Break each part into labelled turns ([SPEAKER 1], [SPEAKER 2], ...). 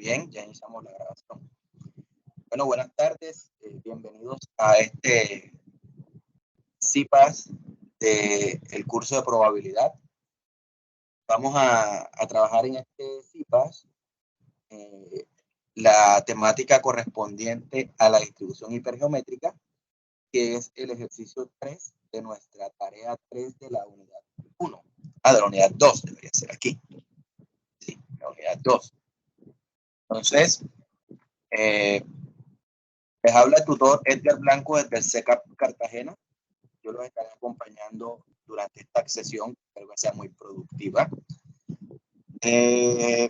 [SPEAKER 1] Bien, ya iniciamos la grabación. Bueno, buenas tardes. Bienvenidos a este CIPAS del curso de probabilidad. Vamos a trabajar en este CIPAS la temática correspondiente a la distribución hipergeométrica, que es el ejercicio 3 de nuestra tarea 3 de la unidad 1. De la unidad 2 debería ser aquí. Sí, la unidad 2. Entonces, les habla el tutor Edgar Blanco desde el CECAP Cartagena. Yo los estaré acompañando durante esta sesión, espero que sea muy productiva. Les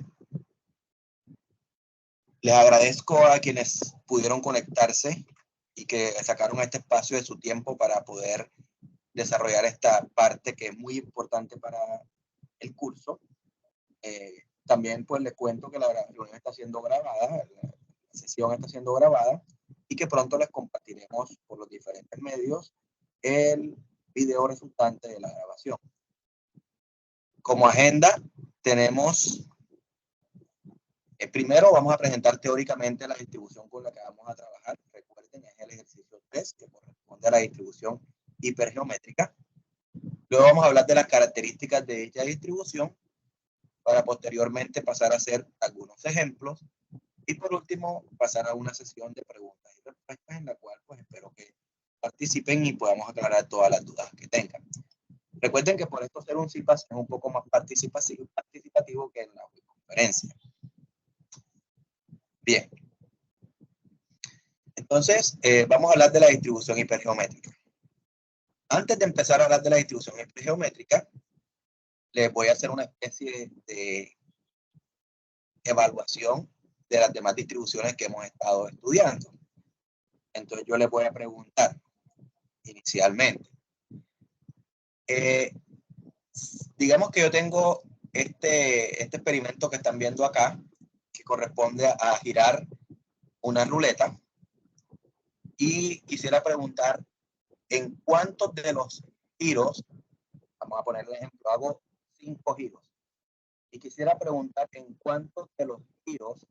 [SPEAKER 1] agradezco a quienes pudieron conectarse y que sacaron este espacio de su tiempo para poder desarrollar esta parte que es muy importante para el curso. También pues les cuento que la reunión está siendo grabada, la sesión está siendo grabada y que pronto les compartiremos por los diferentes medios el video resultante de la grabación. Como agenda tenemos, primero vamos a presentar teóricamente la distribución con la que vamos a trabajar. Recuerden, es el ejercicio 3 que corresponde a la distribución hipergeométrica. Luego vamos a hablar de las características de dicha distribución para posteriormente pasar a hacer algunos ejemplos y por último pasar a una sesión de preguntas y respuestas en la cual pues espero que participen y podamos aclarar todas las dudas que tengan. Recuerden que por esto ser un CIPAS es un poco más participativo que en la conferencia. Bien. Entonces, vamos a hablar de la distribución hipergeométrica. Antes de empezar a hablar de la distribución hipergeométrica, les voy a hacer una especie de evaluación de las demás distribuciones que hemos estado estudiando. Entonces, yo les voy a preguntar inicialmente. Digamos que yo tengo este experimento que están viendo acá, que corresponde a girar una ruleta, y quisiera preguntar en cuántos de los giros, vamos a poner el ejemplo, hago 5 giros, y quisiera preguntar en cuántos de los giros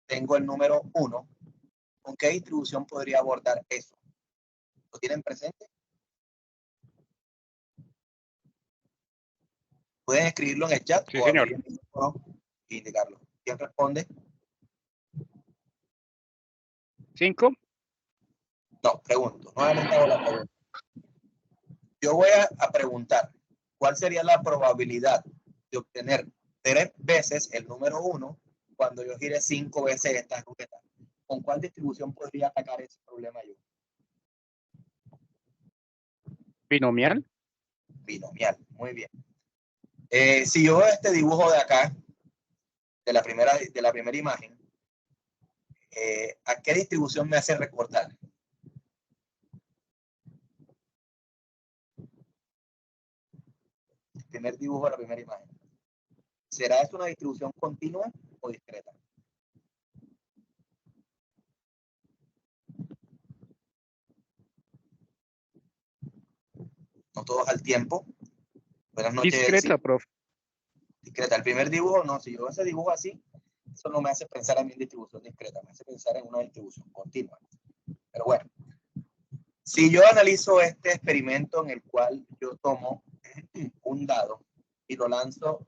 [SPEAKER 1] tengo el número 1, ¿con qué distribución podría abordar eso? ¿Lo tienen presente? Pueden escribirlo en el chat
[SPEAKER 2] sí,
[SPEAKER 1] o
[SPEAKER 2] señor.
[SPEAKER 1] Y indicarlo. ¿Quién responde?
[SPEAKER 2] 5.
[SPEAKER 1] No, pregunto. Nuevamente hago la pregunta. Yo voy a preguntar, ¿cuál sería la probabilidad de obtener 3 veces el número 1 cuando yo gire 5 veces esta ruleta? ¿Con cuál distribución podría atacar ese problema yo?
[SPEAKER 2] Binomial.
[SPEAKER 1] Binomial, muy bien. Si yo veo este dibujo de acá, de la primera imagen, ¿a qué distribución me hace recordar? El primer dibujo de la primera imagen. ¿Será esto una distribución continua o discreta? No todos al tiempo. Buenas noches.
[SPEAKER 2] Discreta, profe.
[SPEAKER 1] Discreta. El primer dibujo, no. Si yo veo ese dibujo así, eso no me hace pensar a mí en distribución discreta, me hace pensar en una distribución continua. Pero bueno, si yo analizo este experimento en el cual yo tomo un dado y lo lanzo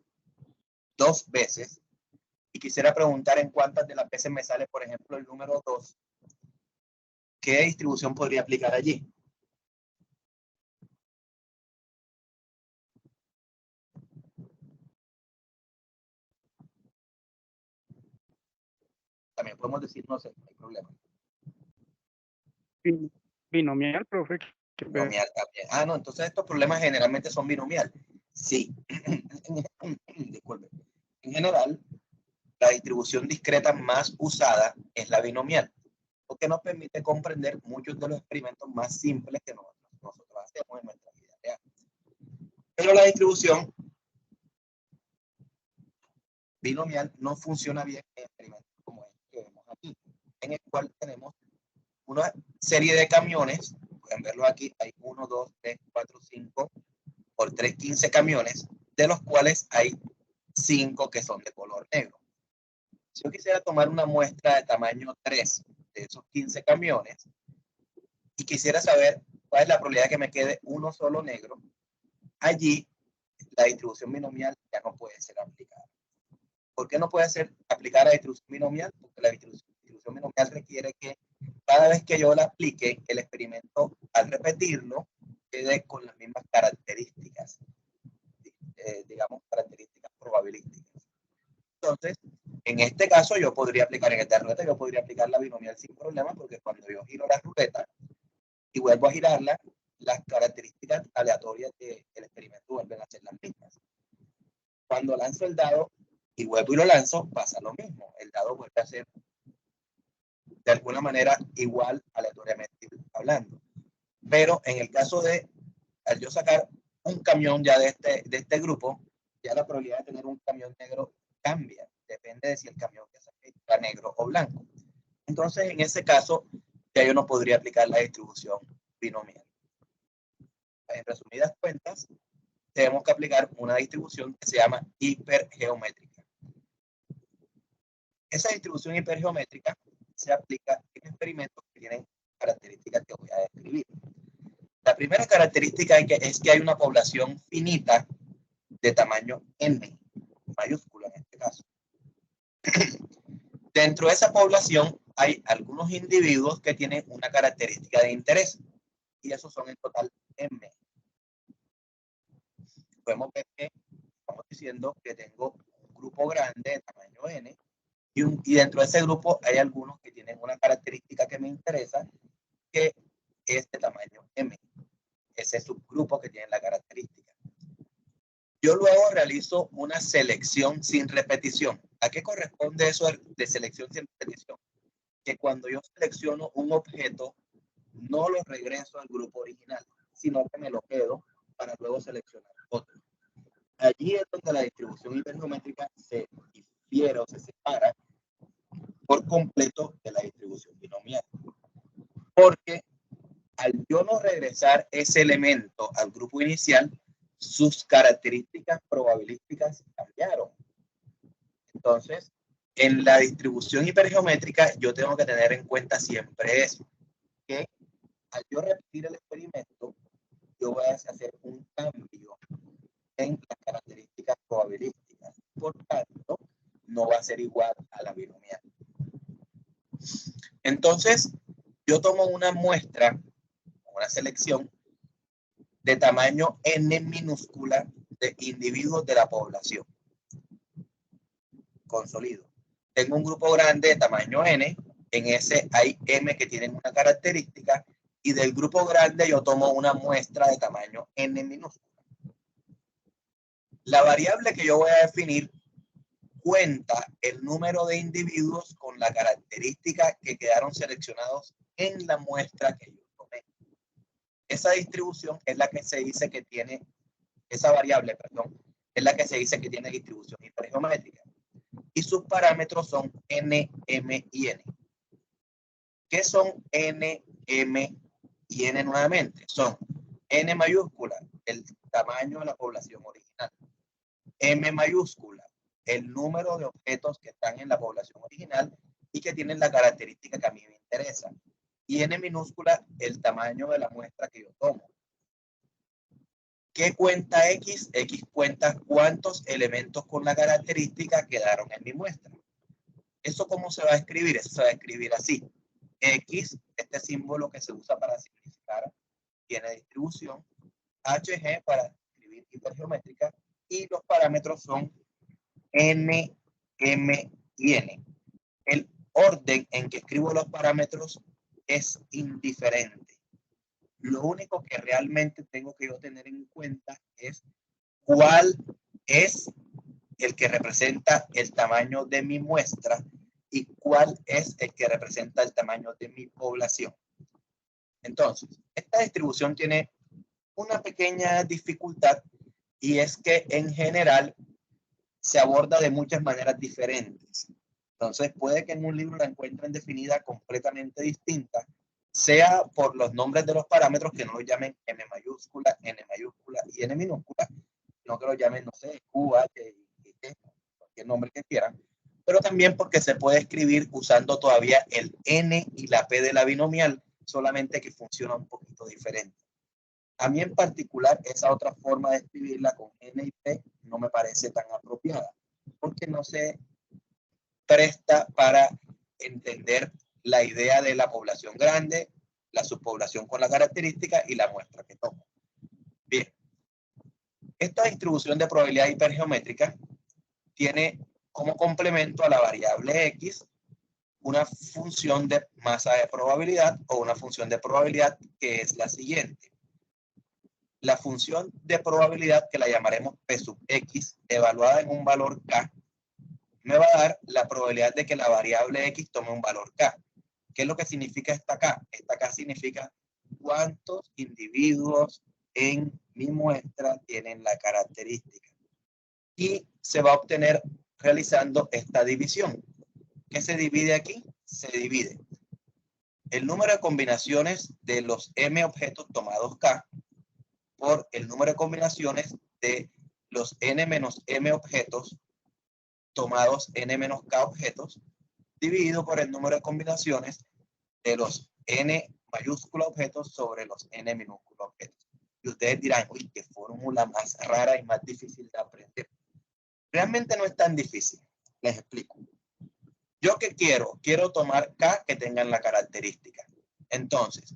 [SPEAKER 1] 2 veces y quisiera preguntar en cuántas de las veces me sale, por ejemplo, el número 2, ¿qué distribución podría aplicar allí? También podemos decir, no sé, no hay problema.
[SPEAKER 2] Binomial, profe.
[SPEAKER 1] Binomial también. Ah, no, entonces estos problemas generalmente son binomial. Sí. Disculpe. En general, la distribución discreta más usada es la binomial, porque nos permite comprender muchos de los experimentos más simples que nosotros hacemos en nuestra vida real. Pero la distribución binomial no funciona bien en experimentos como este que vemos aquí, en el cual tenemos una serie de camiones, pueden verlo aquí, hay 1, 2, 3, 4, 5, por 3, 15 camiones, de los cuales hay 5 que son de color negro. Si yo quisiera tomar una muestra de tamaño 3 de esos 15 camiones y quisiera saber cuál es la probabilidad de que me quede uno solo negro, allí la distribución binomial ya no puede ser aplicada. ¿Por qué no puede ser aplicada la distribución binomial? Porque la distribución binomial requiere que cada vez que yo la aplique, el experimento, al repetirlo, quede con las mismas características, digamos, características probabilísticas. Entonces, en este caso, yo podría aplicar, en esta ruleta, yo podría aplicar la binomial sin problema, porque cuando yo giro la ruleta y vuelvo a girarla, las características aleatorias del experimento vuelven a ser las mismas. Cuando lanzo el dado y vuelvo y lo lanzo, pasa lo mismo. El dado vuelve a ser de alguna manera igual aleatoriamente hablando. Pero en el caso de, al yo sacar un camión ya de este grupo, ya la probabilidad de tener un camión negro cambia. Depende de si el camión que saqué está negro o blanco. Entonces, en ese caso, ya yo no podría aplicar la distribución binomial. En resumidas cuentas, tenemos que aplicar una distribución que se llama hipergeométrica. Esa distribución hipergeométrica se aplica en experimentos que tienen características que voy a describir. La primera característica es que hay una población finita de tamaño n, mayúscula en este caso. Dentro de esa población hay algunos individuos que tienen una característica de interés, y esos son en total m. Podemos ver que estamos diciendo que tengo un grupo grande de tamaño n, y dentro de ese grupo hay algunos que tienen una característica que me interesa, que es de tamaño m. Ese subgrupo que tiene la característica. Yo luego realizo una selección sin repetición. ¿A qué corresponde eso de selección sin repetición? Que cuando yo selecciono un objeto, no lo regreso al grupo original, sino que me lo quedo para luego seleccionar otro. Allí es donde la distribución hipergeométrica se difiere o se separa por completo de la distribución binomial. Porque al yo no regresar ese elemento al grupo inicial, sus características probabilísticas cambiaron. Entonces, en la distribución hipergeométrica, yo tengo que tener en cuenta siempre eso, que al yo repetir el experimento, yo voy a hacer un cambio en las características probabilísticas. Por tanto, no va a ser igual a la binomial. Entonces, yo tomo una muestra, una selección de tamaño n minúscula de individuos de la población. Consolido. Tengo un grupo grande de tamaño n, en ese hay m que tienen una característica, y del grupo grande yo tomo una muestra de tamaño n minúscula. La variable que yo voy a definir cuenta el número de individuos con la característica que quedaron seleccionados en la muestra que yo tomé. Esa distribución es la que se dice que tiene, esa variable, perdón, es la que se dice que tiene distribución hipergeométrica. Y sus parámetros son n, m y n. ¿Qué son n, m y n nuevamente? Son n mayúscula, el tamaño de la población original. M mayúscula, el número de objetos que están en la población original y que tienen la característica que a mí me interesa. Y n minúscula, el tamaño de la muestra que yo tomo. ¿Qué cuenta X? X cuenta cuántos elementos con la característica quedaron en mi muestra. ¿Eso cómo se va a escribir? Eso se va a escribir así. X, este símbolo que se usa para simplificar, tiene distribución. HG para escribir hipergeométrica. Y los parámetros son n, m y n. El orden en que escribo los parámetros es indiferente. Lo único que realmente tengo que yo tener en cuenta es cuál es el que representa el tamaño de mi muestra y cuál es el que representa el tamaño de mi población. Entonces, esta distribución tiene una pequeña dificultad, y es que en general se aborda de muchas maneras diferentes. Entonces, puede que en un libro la encuentren definida completamente distinta, sea por los nombres de los parámetros, que no lo llamen m mayúscula, n mayúscula y n minúscula, sino que lo llamen, no sé, Q, H, y T, cualquier nombre que quieran, pero también porque se puede escribir usando todavía el N y la P de la binomial, solamente que funciona un poquito diferente. A mí en particular, esa otra forma de escribirla con N y P no me parece tan apropiada, porque no se presta para entender la idea de la población grande, la subpoblación con la característica y la muestra que toma. Bien, esta distribución de probabilidad hipergeométrica tiene como complemento a la variable X una función de masa de probabilidad o una función de probabilidad que es la siguiente. La función de probabilidad, que la llamaremos P sub X, evaluada en un valor K, me va a dar la probabilidad de que la variable X tome un valor K. ¿Qué es lo que significa esta K? Esta K significa cuántos individuos en mi muestra tienen la característica. Y se va a obtener realizando esta división. ¿Qué se divide aquí? Se divide el número de combinaciones de los M objetos tomados K por el número de combinaciones de los N menos M objetos tomados N menos K objetos, dividido por el número de combinaciones de los N mayúscula objetos sobre los N minúscula objetos. Y ustedes dirán, uy, qué fórmula más rara y más difícil de aprender. Realmente no es tan difícil. Les explico. ¿Yo qué quiero? Quiero tomar K que tengan la característica. Entonces,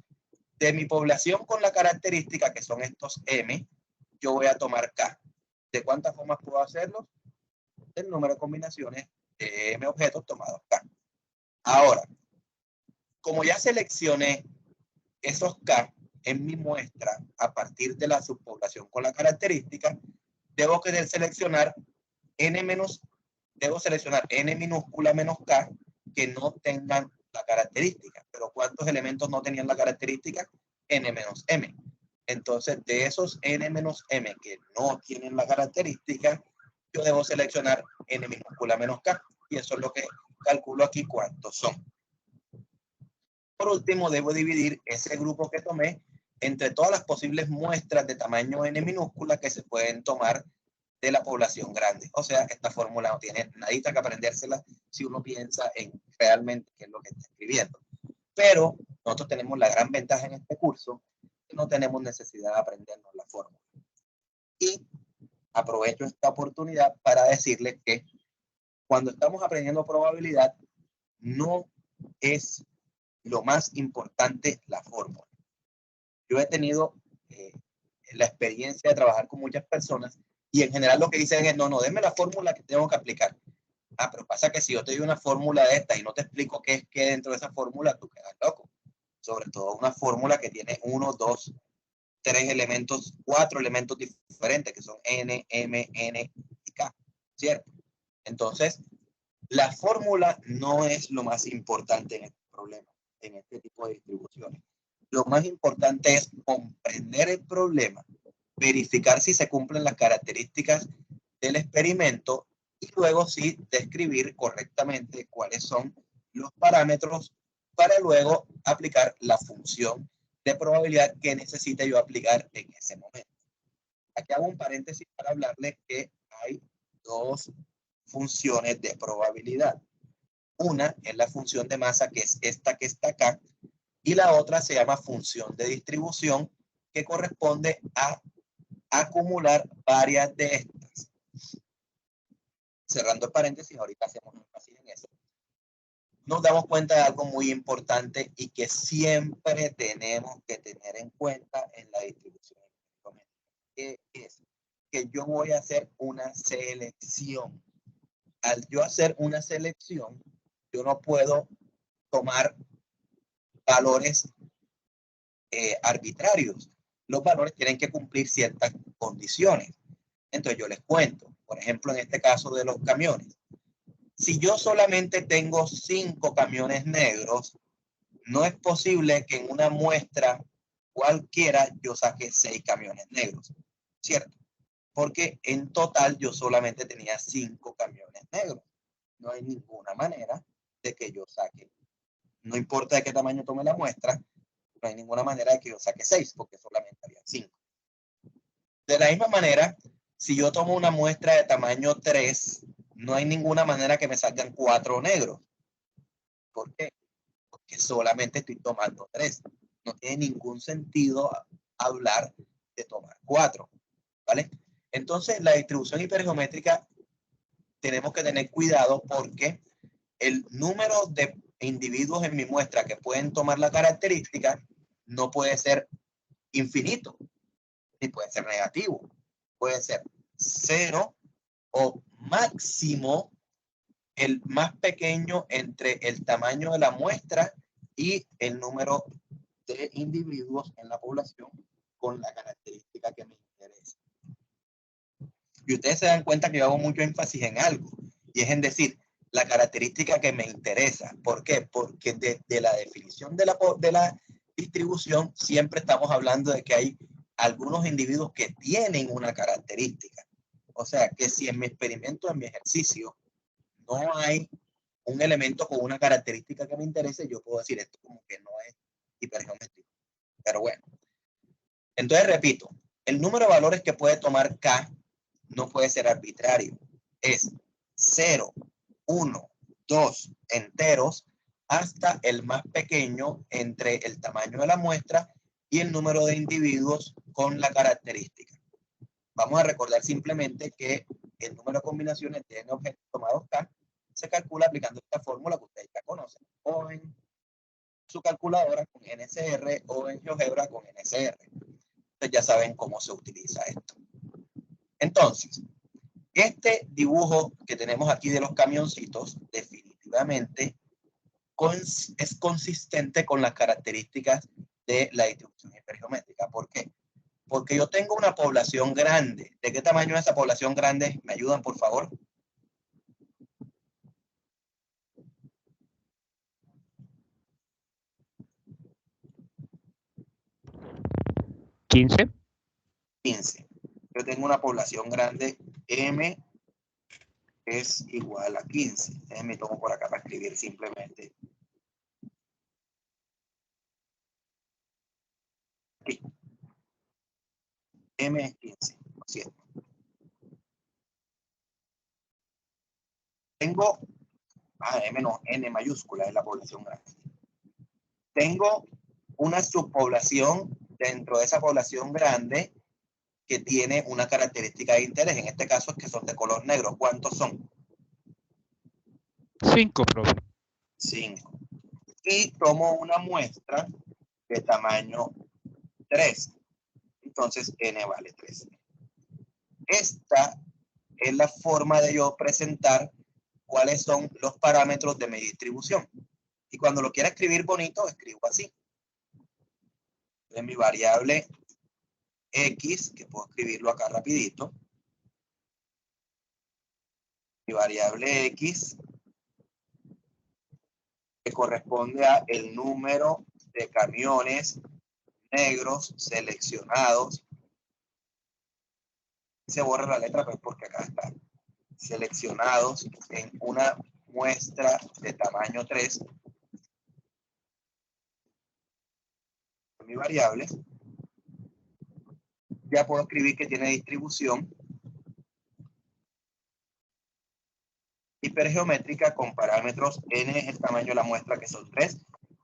[SPEAKER 1] de mi población con la característica, que son estos M, yo voy a tomar K. ¿De cuántas formas puedo hacerlo? El número de combinaciones de M objetos tomados K. Ahora, como ya seleccioné esos K en mi muestra a partir de la subpoblación con la característica, debo seleccionar N minúscula menos K que no tengan la característica. Pero ¿cuántos elementos no tenían la característica? N menos M. Entonces, de esos N menos M que no tienen la característica, yo debo seleccionar N minúscula menos K. Y eso es lo que calculo aquí cuántos son. Por último, debo dividir ese grupo que tomé entre todas las posibles muestras de tamaño N minúscula que se pueden tomar de la población grande. O sea, esta fórmula no tiene nadita que aprendérsela si uno piensa en realmente qué es lo que está escribiendo. Pero nosotros tenemos la gran ventaja en este curso que no tenemos necesidad de aprendernos la fórmula. Y aprovecho esta oportunidad para decirles que cuando estamos aprendiendo probabilidad, no es lo más importante la fórmula. Yo he tenido la experiencia de trabajar con muchas personas y en general lo que dicen es, no, denme la fórmula que tengo que aplicar. Ah, pero pasa que si yo te doy una fórmula de esta y no te explico qué es qué dentro de esa fórmula, tú quedas loco. Sobre todo una fórmula que tiene 1, 2, 3 elementos, 4 elementos diferentes, que son N, M, N y K, ¿cierto? Entonces, la fórmula no es lo más importante en este problema, en este tipo de distribuciones. Lo más importante es comprender el problema, verificar si se cumplen las características del experimento y luego sí describir correctamente cuáles son los parámetros para luego aplicar la función de probabilidad que necesite yo aplicar en ese momento. Aquí hago un paréntesis para hablarles que hay dos funciones de probabilidad. Una es la función de masa, que es esta que está acá, y la otra se llama función de distribución, que corresponde a acumular varias de estas. Cerrando el paréntesis, ahorita hacemos énfasis en eso. Nos damos cuenta de algo muy importante y que siempre tenemos que tener en cuenta en la distribución, que es que yo voy a hacer una selección. Al yo hacer una selección, yo no puedo tomar valores arbitrarios. Los valores tienen que cumplir ciertas condiciones. Entonces yo les cuento, por ejemplo, en este caso de los camiones. Si yo solamente tengo 5 camiones negros, no es posible que en una muestra cualquiera yo saque 6 camiones negros, ¿cierto? Porque en total yo solamente tenía 5 camiones negros. No hay ninguna manera de que yo saque, no importa de qué tamaño tome la muestra, no hay ninguna manera de que yo saque 6, porque solamente había 5. De la misma manera, si yo tomo una muestra de tamaño 3, no hay ninguna manera que me salgan 4 negros. ¿Por qué? Porque solamente estoy tomando 3. No tiene ningún sentido hablar de tomar 4, ¿vale? Entonces, la distribución hipergeométrica tenemos que tener cuidado porque el número de individuos en mi muestra que pueden tomar la característica no puede ser infinito, ni puede ser negativo. Puede ser 0 o máximo el más pequeño entre el tamaño de la muestra y el número de individuos en la población con la característica que me interesa. Y ustedes se dan cuenta que yo hago mucho énfasis en algo, y es en decir, la característica que me interesa. ¿Por qué? Porque desde la definición de la distribución siempre estamos hablando de que hay algunos individuos que tienen una característica. O sea, que si en mi experimento, en mi ejercicio, no hay un elemento con una característica que me interese, yo puedo decir esto como que no es hipergeométrico. Pero bueno. Entonces, repito, el número de valores que puede tomar K no puede ser arbitrario. Es 0, 1, 2 enteros hasta el más pequeño entre el tamaño de la muestra y el número de individuos con la característica. Vamos a recordar simplemente que el número de combinaciones de n objetos tomados K se calcula aplicando esta fórmula que ustedes ya conocen, o en su calculadora con NCR o en GeoGebra con NCR. Entonces ya saben cómo se utiliza esto. Entonces, este dibujo que tenemos aquí de los camioncitos definitivamente es consistente con las características de la distribución hipergeométrica. ¿Por qué? Porque yo tengo una población grande. ¿De qué tamaño es esa población grande? ¿Me ayudan, por favor?
[SPEAKER 2] ¿15?
[SPEAKER 1] 15. Yo tengo una población grande, M es igual a 15. Me tomo por acá para escribir simplemente. Aquí. M es 15, ¿no es cierto? Tengo, M no, N mayúscula es la población grande. Tengo una subpoblación dentro de esa población grande que tiene una característica de interés. En este caso es que son de color negro. ¿Cuántos son?
[SPEAKER 2] 5, profe.
[SPEAKER 1] 5. Y tomo una muestra de tamaño 3. Entonces, N vale 3. Esta es la forma de yo presentar cuáles son los parámetros de mi distribución. Y cuando lo quiera escribir bonito, escribo así. En mi variable X, que puedo escribirlo acá rapidito. Mi variable X que corresponde a el número de camiones negros seleccionados. Se borra la letra pues porque acá está. Seleccionados en una muestra de tamaño 3. Mi variable. Ya puedo escribir que tiene distribución hipergeométrica con parámetros n es el tamaño de la muestra que son 3,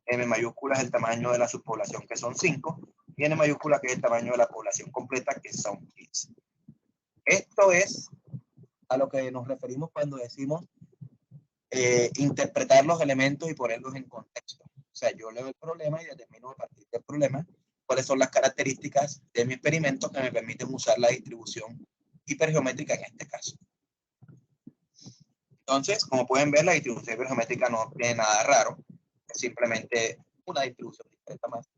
[SPEAKER 1] m mayúscula es el tamaño de la subpoblación que son 5 y n mayúscula que es el tamaño de la población completa que son 15. Esto es a lo que nos referimos cuando decimos interpretar los elementos y ponerlos en contexto. O sea, yo leo el problema y determino a partir del problema cuáles son las características de mi experimento que me permiten usar la distribución hipergeométrica en este caso. Entonces, como pueden ver, la distribución hipergeométrica no tiene nada raro, es simplemente una distribución discreta más.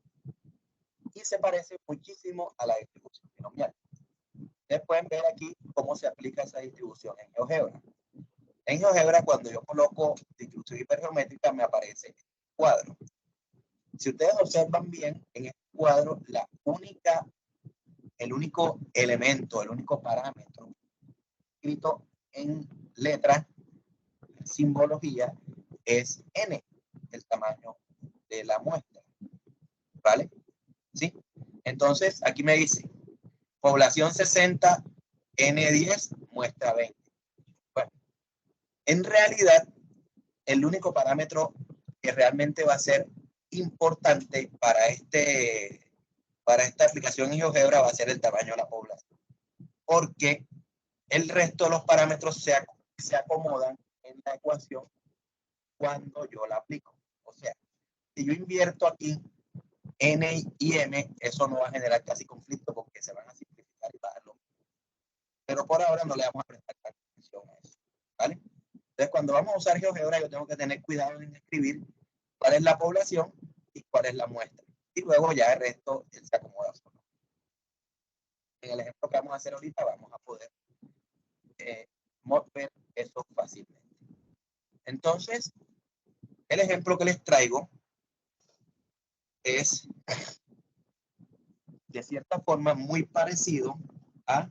[SPEAKER 1] Y se parece muchísimo a la distribución binomial. Ustedes pueden ver aquí cómo se aplica esa distribución en GeoGebra. En GeoGebra, cuando yo coloco distribución hipergeométrica, me aparece este cuadro. Si ustedes observan bien, en este cuadro, el único elemento, el único parámetro escrito en letras, simbología, es n, el tamaño de la muestra. ¿Vale? ¿Sí? Entonces, aquí me dice, población 60, N10, muestra 20. Bueno, En realidad, el único parámetro que realmente va a ser importante para esta aplicación en GeoGebra va a ser el tamaño de la población, porque el resto de los parámetros se acomodan en la ecuación cuando yo la aplico. O sea, si yo invierto aquí N y M, eso no va a generar casi conflicto porque se van a simplificar y bajarlo. Pero por ahora no le vamos a prestar atención a eso, ¿vale? Entonces, cuando vamos a usar GeoGebra, yo tengo que tener cuidado en escribir cuál es la población y cuál es la muestra. Y luego ya el resto se acomoda solo. En el ejemplo que vamos a hacer ahorita, vamos a poder ver eso fácilmente. Entonces, el ejemplo que les traigo es de cierta forma muy parecido a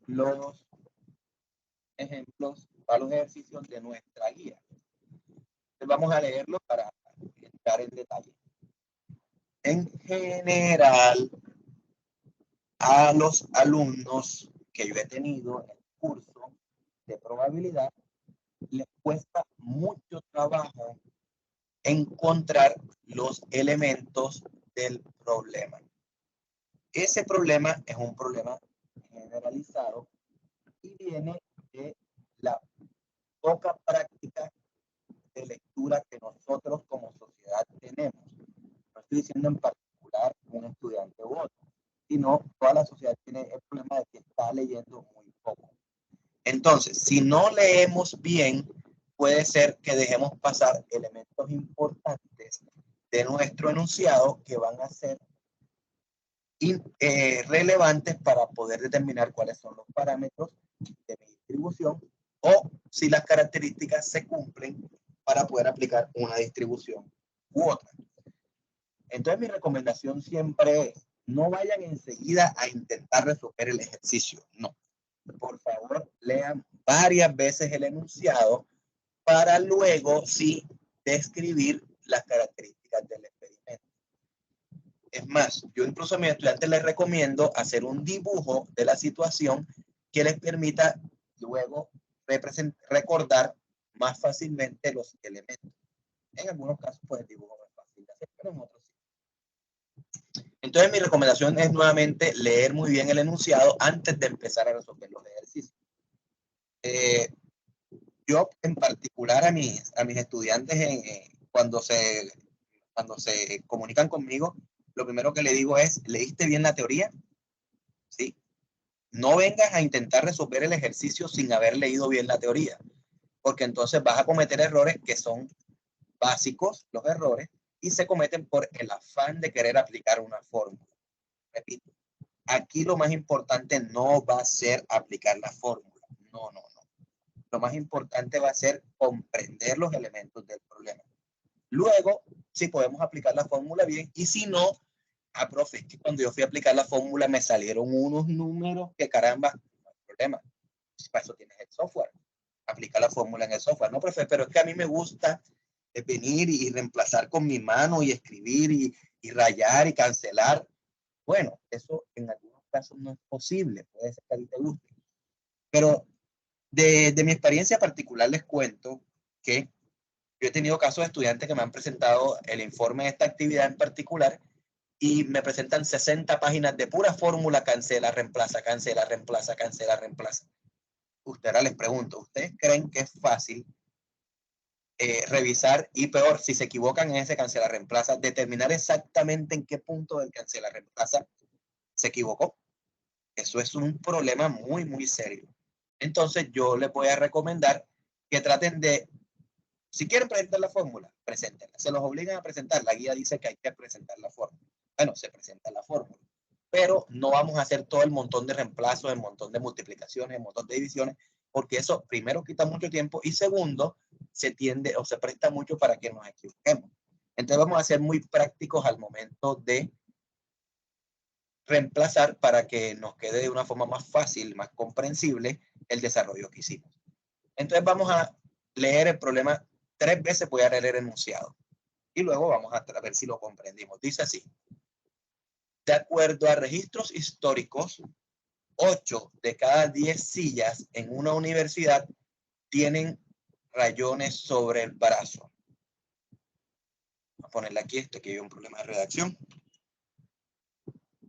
[SPEAKER 1] los ejemplos, a los ejercicios de nuestra guía. Entonces vamos a leerlo para entrar en detalle. En general, a los alumnos que yo he tenido en el curso de probabilidad, les cuesta mucho trabajo encontrar los elementos del problema. Ese problema es un problema generalizado y viene de la poca práctica de lectura que nosotros como sociedad tenemos. No estoy diciendo en particular un estudiante u otro, sino toda la sociedad tiene el problema de que está leyendo muy poco. Entonces, si no leemos bien, puede ser que dejemos pasar elementos importantes de nuestro enunciado que van a ser relevantes para poder determinar cuáles son los parámetros de mi distribución o si las características se cumplen para poder aplicar una distribución u otra. Entonces mi recomendación siempre es, no vayan enseguida a intentar resolver el ejercicio, no. Por favor, lean varias veces el enunciado para luego sí describir las características del experimento. Es más, yo incluso a mis estudiantes les recomiendo hacer un dibujo de la situación que les permita luego recordar más fácilmente los elementos. En algunos casos, pues el dibujo no es fácil de hacer, pero en otros sí. Entonces, mi recomendación es nuevamente leer muy bien el enunciado antes de empezar a resolver los ejercicios. Yo, en particular, a mis estudiantes, cuando se comunican conmigo, lo primero que le digo es, ¿leíste bien la teoría? ¿Sí? No vengas a intentar resolver el ejercicio sin haber leído bien la teoría, porque entonces vas a cometer errores que son básicos, los errores, y se cometen por el afán de querer aplicar una fórmula. Repito, aquí lo más importante no va a ser aplicar la fórmula. No. Lo más importante va a ser comprender los elementos del problema. Luego, si podemos aplicar la fórmula bien, y si no, profe, es que cuando yo fui a aplicar la fórmula me salieron unos números que caramba, no hay problema. Para eso tienes el software. Aplica la fórmula en el software. No, profe, pero es que a mí me gusta venir y reemplazar con mi mano y escribir y rayar y cancelar. Bueno, eso en algunos casos no es posible. Puede ser que a ti te guste. Pero de mi experiencia particular les cuento que yo he tenido casos de estudiantes que me han presentado el informe de esta actividad en particular y me presentan 60 páginas de pura fórmula, cancela, reemplaza, cancela, reemplaza, cancela, reemplaza. Ahora les pregunto, ¿ustedes creen que es fácil revisar y peor, si se equivocan en ese cancela, reemplaza, determinar exactamente en qué punto del cancela, reemplaza se equivocó? Eso es un problema muy, muy serio. Entonces yo les voy a recomendar que traten de, si quieren presentar la fórmula, preséntenla. Se los obligan a presentar. La guía dice que hay que presentar la fórmula. Bueno, se presenta la fórmula. Pero no vamos a hacer todo el montón de reemplazos, el montón de multiplicaciones, el montón de divisiones, porque eso primero quita mucho tiempo y segundo, se tiende o se presta mucho para que nos equivoquemos. Entonces vamos a ser muy prácticos al momento de reemplazar para que nos quede de una forma más fácil, más comprensible el desarrollo que hicimos. Entonces vamos a leer el problema 3 veces, voy a leer el enunciado y luego vamos a ver si lo comprendimos. Dice así: de acuerdo a registros históricos, 8 de cada 10 sillas en una universidad tienen rayones sobre el brazo. Voy a ponerle aquí que hay un problema de redacción.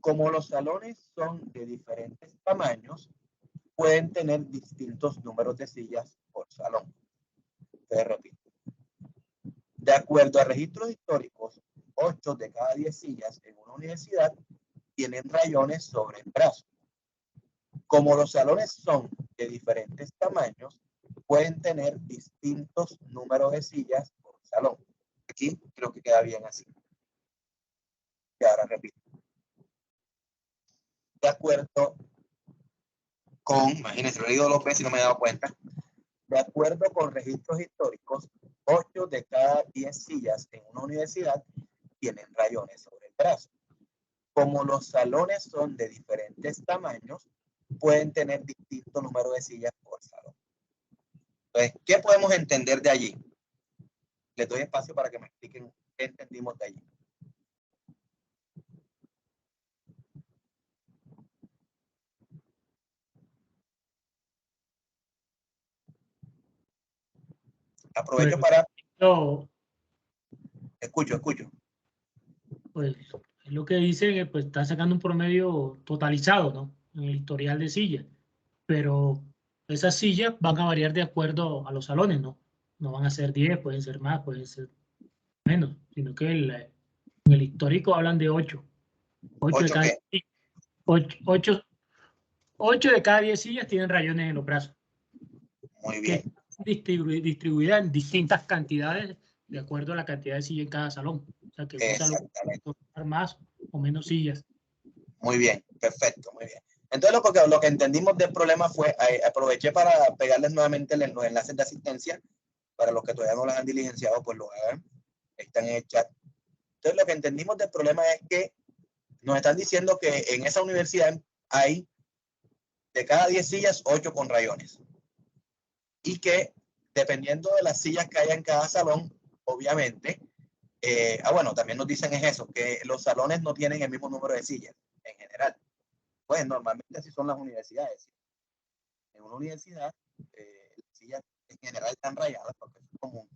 [SPEAKER 1] Como los salones son de diferentes tamaños, pueden tener distintos números de sillas por salón. Te repito. De acuerdo a registros históricos, 8 de cada 10 sillas en una universidad tienen rayones sobre el brazo. Como los salones son de diferentes tamaños, pueden tener distintos números de sillas por salón. Aquí creo que queda bien así. Y ahora repito. De acuerdo con, imagínense, lo he leído 2 veces y no me he dado cuenta. De acuerdo con registros históricos, 8 de cada 10 sillas en una universidad tienen rayones sobre el brazo. Como los salones son de diferentes tamaños, pueden tener distinto número de sillas por salón. Entonces, ¿qué podemos entender de allí? Les doy espacio para que me expliquen qué entendimos de allí. Aprovecho para...
[SPEAKER 3] No,
[SPEAKER 1] Escucho.
[SPEAKER 3] pues es lo que dice que pues está sacando un promedio totalizado, ¿no? En el historial de sillas. Pero esas sillas van a variar de acuerdo a los salones, ¿no? No van a ser 10, pueden ser más, pueden ser menos, sino que en el histórico hablan de 8. 8 de cada, 8 de cada 10 sillas tienen rayones en los brazos.
[SPEAKER 1] Muy bien.
[SPEAKER 3] Distribuidas en distintas cantidades de acuerdo a la cantidad de sillas en cada salón. O sea que un salón puede tener más o menos sillas.
[SPEAKER 1] Muy bien, perfecto, muy bien. Entonces lo que entendimos del problema fue, aproveché para pegarles nuevamente los enlaces de asistencia, para los que todavía no los han diligenciado, pues lo hagan, están en el chat. Entonces lo que entendimos del problema es que nos están diciendo que en esa universidad hay de cada 10 sillas, 8 con rayones. Y que dependiendo de las sillas que haya en cada salón, obviamente, bueno, también nos dicen es eso, que los salones no tienen el mismo número de sillas en general. Pues normalmente así son las universidades. En una universidad, las sillas en general están rayadas porque es común.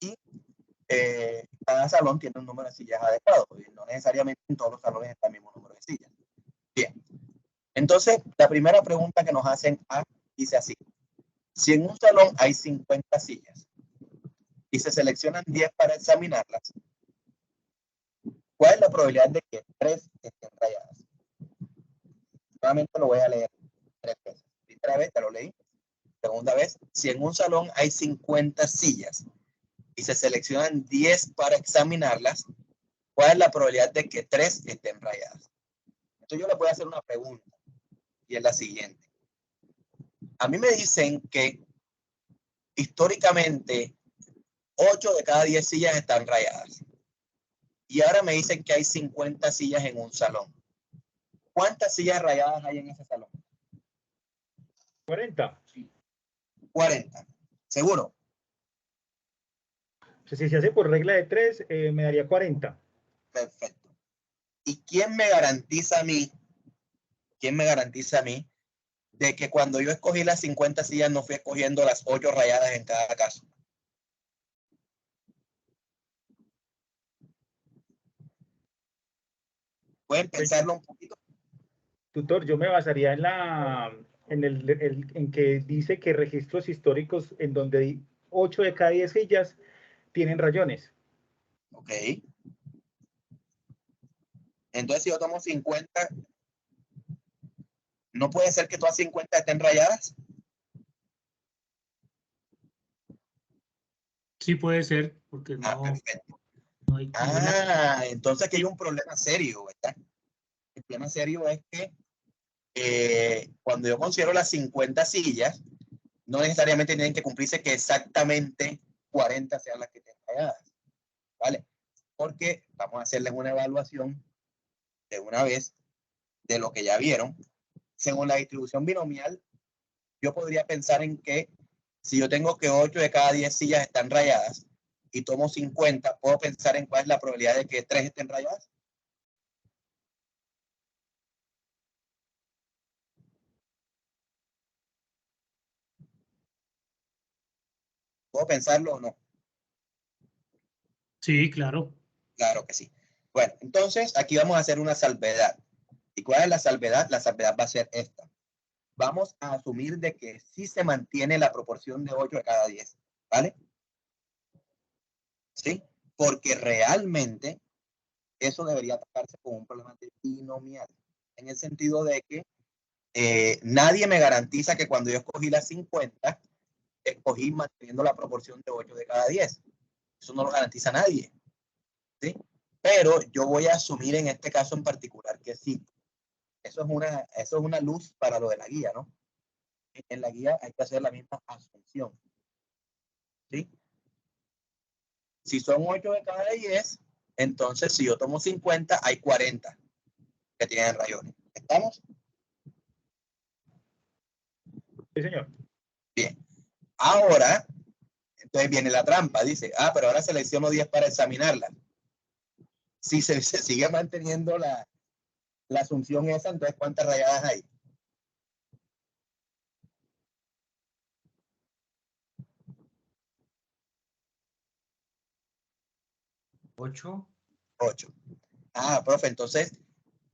[SPEAKER 1] Y cada salón tiene un número de sillas adecuado. Y no necesariamente en todos los salones está el mismo número de sillas. Bien. Entonces, la primera pregunta que nos hacen dice así. Si en un salón hay 50 sillas y se seleccionan 10 para examinarlas, ¿cuál es la probabilidad de que 3 estén rayadas? Nuevamente lo voy a leer 3 veces. Primera vez, ya lo leí. Segunda vez, si en un salón hay 50 sillas y se seleccionan 10 para examinarlas, ¿cuál es la probabilidad de que 3 estén rayadas? Entonces yo les voy a hacer una pregunta y es la siguiente. A mí me dicen que históricamente 8 de cada 10 sillas están rayadas. Y ahora me dicen que hay 50 sillas en un salón. ¿Cuántas sillas rayadas hay en ese salón?
[SPEAKER 4] 40.
[SPEAKER 1] 40. ¿Seguro?
[SPEAKER 4] Si se hace por regla de 3, me daría 40.
[SPEAKER 1] Perfecto. ¿Y quién me garantiza a mí de que cuando yo escogí las 50 sillas no fui escogiendo las 8 rayadas en cada caso? ¿Pueden pensarlo un poquito?
[SPEAKER 4] Tutor, yo me basaría en que dice que registros históricos en donde 8 de cada 10 sillas tienen rayones.
[SPEAKER 1] Ok. Entonces, si yo tomo 50, ¿no puede ser que todas 50 estén rayadas?
[SPEAKER 3] Sí puede ser, porque no,
[SPEAKER 1] Perfecto.
[SPEAKER 3] no hay
[SPEAKER 1] entonces aquí hay un problema serio, ¿verdad? El problema serio es que cuando yo considero las 50 sillas, no necesariamente tienen que cumplirse que exactamente 40 sean las que estén rayadas, ¿vale? Porque vamos a hacerles una evaluación de una vez de lo que ya vieron. Según la distribución binomial, yo podría pensar en que si yo tengo que 8 de cada 10 sillas están rayadas y tomo 50, ¿puedo pensar en cuál es la probabilidad de que 3 estén rayadas? ¿Puedo pensarlo o no?
[SPEAKER 3] Sí, claro.
[SPEAKER 1] Claro que sí. Bueno, entonces aquí vamos a hacer una salvedad. ¿Y cuál es la salvedad? La salvedad va a ser esta. Vamos a asumir de que sí se mantiene la proporción de 8 a cada 10, ¿vale? ¿Sí? Porque realmente eso debería tratarse como un problema de binomial, en el sentido de que nadie me garantiza que cuando yo escogí las 50, escogí manteniendo la proporción de 8 de cada 10. Eso no lo garantiza nadie, ¿sí? Pero yo voy a asumir en este caso en particular que sí. Eso es una luz para lo de la guía, ¿no? En la guía hay que hacer la misma asunción, ¿sí? Si son 8 de cada 10, entonces si yo tomo 50, hay 40 que tienen rayones. ¿Estamos?
[SPEAKER 4] Sí, señor.
[SPEAKER 1] Bien. Ahora, entonces viene la trampa. Dice, pero ahora selecciono 10 para examinarla. Si se sigue manteniendo la asunción esa, entonces ¿cuántas rayadas hay?
[SPEAKER 5] 8.
[SPEAKER 1] 8. Profe, entonces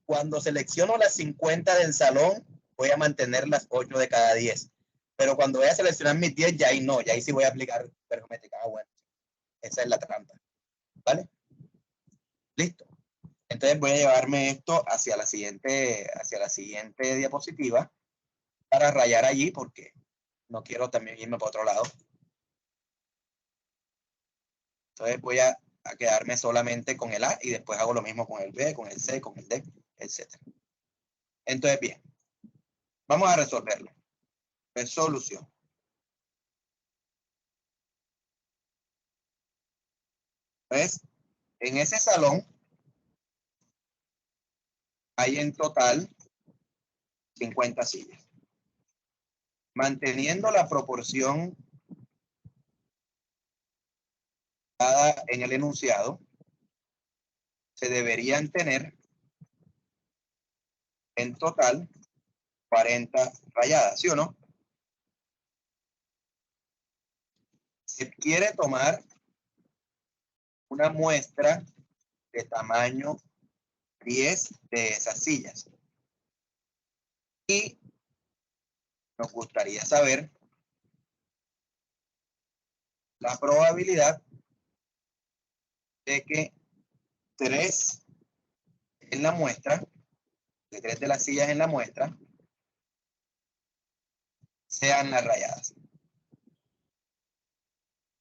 [SPEAKER 1] cuando selecciono las 50 del salón, voy a mantener las 8 de cada 10. Pero cuando voy a seleccionar mis 10, ya ahí no, ya ahí sí voy a aplicar hipergeométrica. Bueno, esa es la trampa. ¿Vale? Listo. Entonces voy a llevarme esto hacia la siguiente diapositiva para rayar allí porque no quiero también irme para otro lado. Entonces voy a quedarme solamente con el A y después hago lo mismo con el B, con el C, con el D, etc. Entonces, bien, vamos a resolverlo. Resolución. Pues, en ese salón hay en total 50 sillas. Manteniendo la proporción dada en el enunciado, se deberían tener en total 40 rayadas, ¿sí o no? Se quiere tomar una muestra de tamaño 10 de esas sillas. Y nos gustaría saber la probabilidad de que 3 en la muestra, de 3 de las sillas en la muestra, sean las rayadas.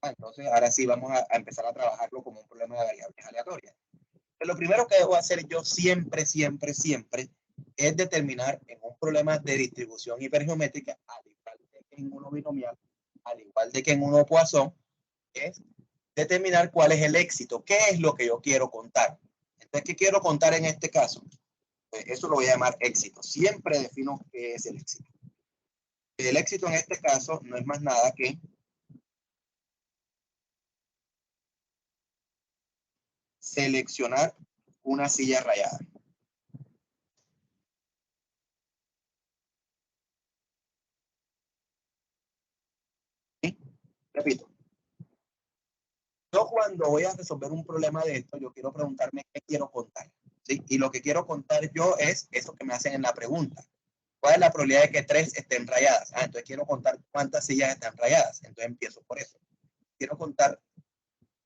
[SPEAKER 1] Entonces, ahora sí vamos a empezar a trabajarlo como un problema de variables aleatorias. Pero lo primero que debo hacer yo siempre es determinar en un problema de distribución hipergeométrica, al igual que en uno binomial, al igual de que en uno Poisson, es determinar cuál es el éxito, qué es lo que yo quiero contar. Entonces, ¿qué quiero contar en este caso? Pues eso lo voy a llamar éxito. Siempre defino qué es el éxito. El éxito en este caso no es más nada que seleccionar una silla rayada. ¿Sí? Repito. Yo cuando voy a resolver un problema de esto, yo quiero preguntarme qué quiero contar. ¿Sí? Y lo que quiero contar yo es eso que me hacen en la pregunta. ¿Cuál es la probabilidad de que 3 estén rayadas? Entonces quiero contar cuántas sillas están rayadas. Entonces empiezo por eso. Quiero contar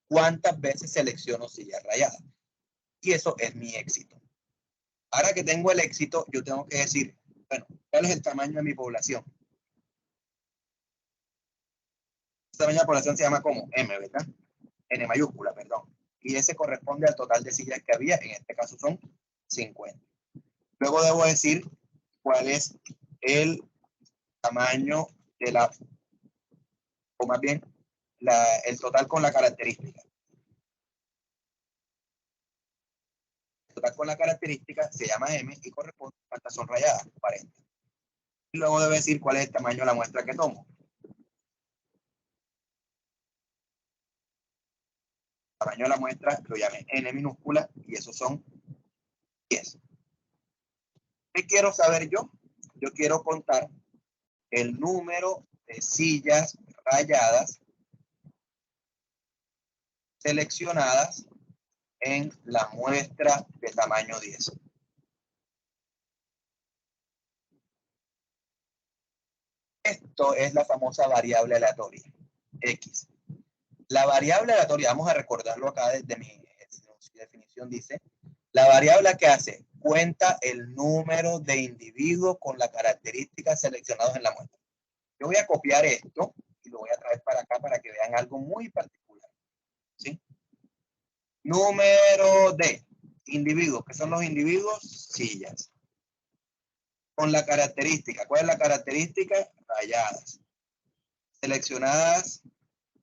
[SPEAKER 1] cuántas veces selecciono sillas rayadas. Y eso es mi éxito. Ahora que tengo el éxito, yo tengo que decir, bueno, ¿cuál es el tamaño de mi población? El tamaño de la población se llama como M, ¿verdad? N mayúscula, perdón. Y ese corresponde al total de sillas que había, en este caso son 50. Luego debo decir cuál es el tamaño de la, o más bien, el total con la característica. El total con la característica se llama M y corresponde a cuántas son rayadas, 40. Y luego debo decir cuál es el tamaño de la muestra que tomo. El tamaño de la muestra lo llamé N minúscula y esos son 10. ¿Qué quiero saber yo? Yo quiero contar el número de sillas rayadas seleccionadas en la muestra de tamaño 10. Esto es la famosa variable aleatoria, X. La variable aleatoria, vamos a recordarlo acá desde mi definición, dice, la variable que hace, cuenta el número de individuos con las características seleccionadas en la muestra. Yo voy a copiar esto y lo voy a traer para acá para que vean algo muy particular. ¿Sí? Número de individuos. ¿Qué son los individuos? Sillas. Con la característica. ¿Cuál es la característica? Rayadas. Seleccionadas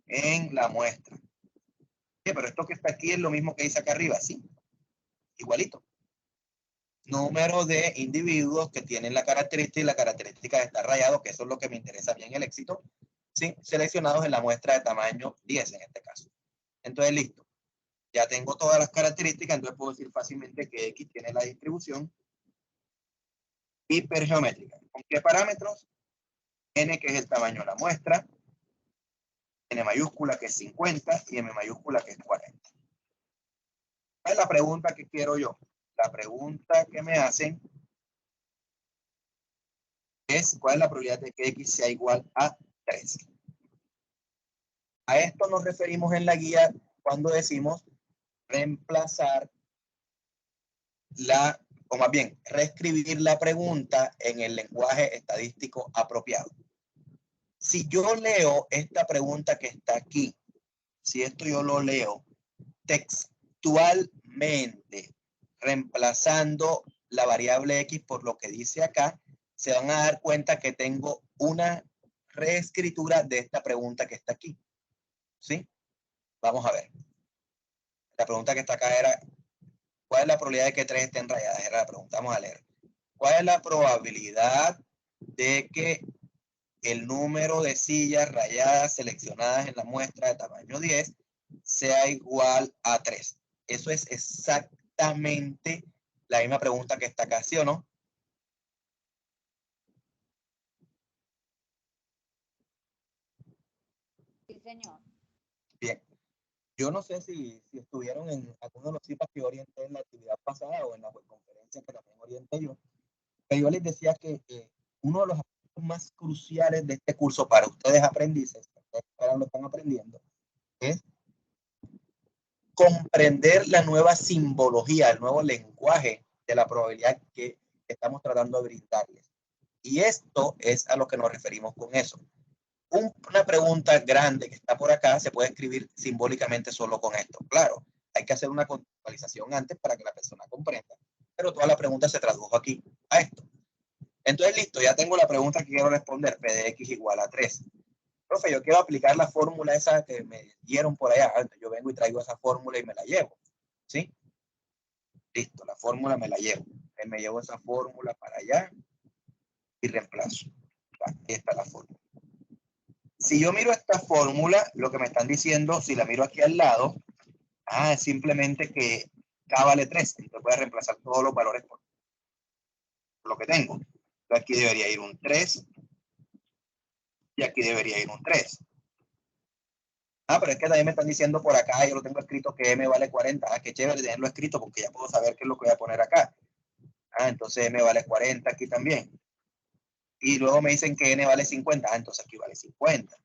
[SPEAKER 1] en la muestra. Sí, pero esto que está aquí es lo mismo que dice acá arriba, ¿sí? Igualito. Número de individuos que tienen la característica y la característica de estar rayado, que eso es lo que me interesa bien el éxito, ¿sí? Seleccionados en la muestra de tamaño 10 en este caso. Entonces, listo. Ya tengo todas las características, entonces puedo decir fácilmente que X tiene la distribución hipergeométrica. ¿Con qué parámetros? N, que es el tamaño de la muestra, N mayúscula, que es 50, y M mayúscula, que es 40. ¿Cuál es la pregunta que quiero yo? La pregunta que me hacen es ¿cuál es la probabilidad de que X sea igual a 3? A esto nos referimos en la guía cuando decimos reemplazar o más bien, reescribir la pregunta en el lenguaje estadístico apropiado. Si yo leo esta pregunta que está aquí, si esto yo lo leo textualmente, reemplazando la variable X por lo que dice acá, se van a dar cuenta que tengo una reescritura de esta pregunta que está aquí. ¿Sí? Vamos a ver. La pregunta que está acá era, ¿cuál es la probabilidad de que 3 estén rayadas? Era la pregunta. Vamos a leer. ¿Cuál es la probabilidad de que el número de sillas rayadas seleccionadas en la muestra de tamaño 10 sea igual a 3? Eso es exactamente la misma pregunta que está acá, ¿sí o no?
[SPEAKER 6] Sí, señor.
[SPEAKER 1] Bien. Yo no sé si estuvieron en alguno de los CIPAs que orienté en la actividad pasada o en la webconferencia que también orienté yo. Pero yo les decía que uno de los aspectos más cruciales de este curso para ustedes aprendices, que ustedes ahora lo están aprendiendo, es comprender la nueva simbología, el nuevo lenguaje de la probabilidad que estamos tratando de brindarles. Y esto es a lo que nos referimos con eso. Una pregunta grande que está por acá se puede escribir simbólicamente solo con esto. Claro, hay que hacer una contextualización antes para que la persona comprenda, pero toda la pregunta se tradujo aquí a esto. Entonces, listo, ya tengo la pregunta que quiero responder, P de X igual a 3. Profe, yo quiero aplicar la fórmula esa que me dieron por allá. Yo vengo y traigo esa fórmula y me la llevo. ¿Sí? Listo, la fórmula me la llevo. Me llevo esa fórmula para allá y reemplazo. Ahí está la fórmula. Si yo miro esta fórmula, lo que me están diciendo, si la miro aquí al lado, es simplemente que K vale 3. Entonces voy a reemplazar todos los valores por lo que tengo. Entonces aquí debería ir un 3. Y aquí debería ir un 3. Pero es que también me están diciendo por acá, yo lo tengo escrito que M vale 40. Qué chévere tenerlo escrito porque ya puedo saber qué es lo que voy a poner acá. Entonces M vale 40 aquí también. Y luego me dicen que N vale 50. Entonces aquí vale 50.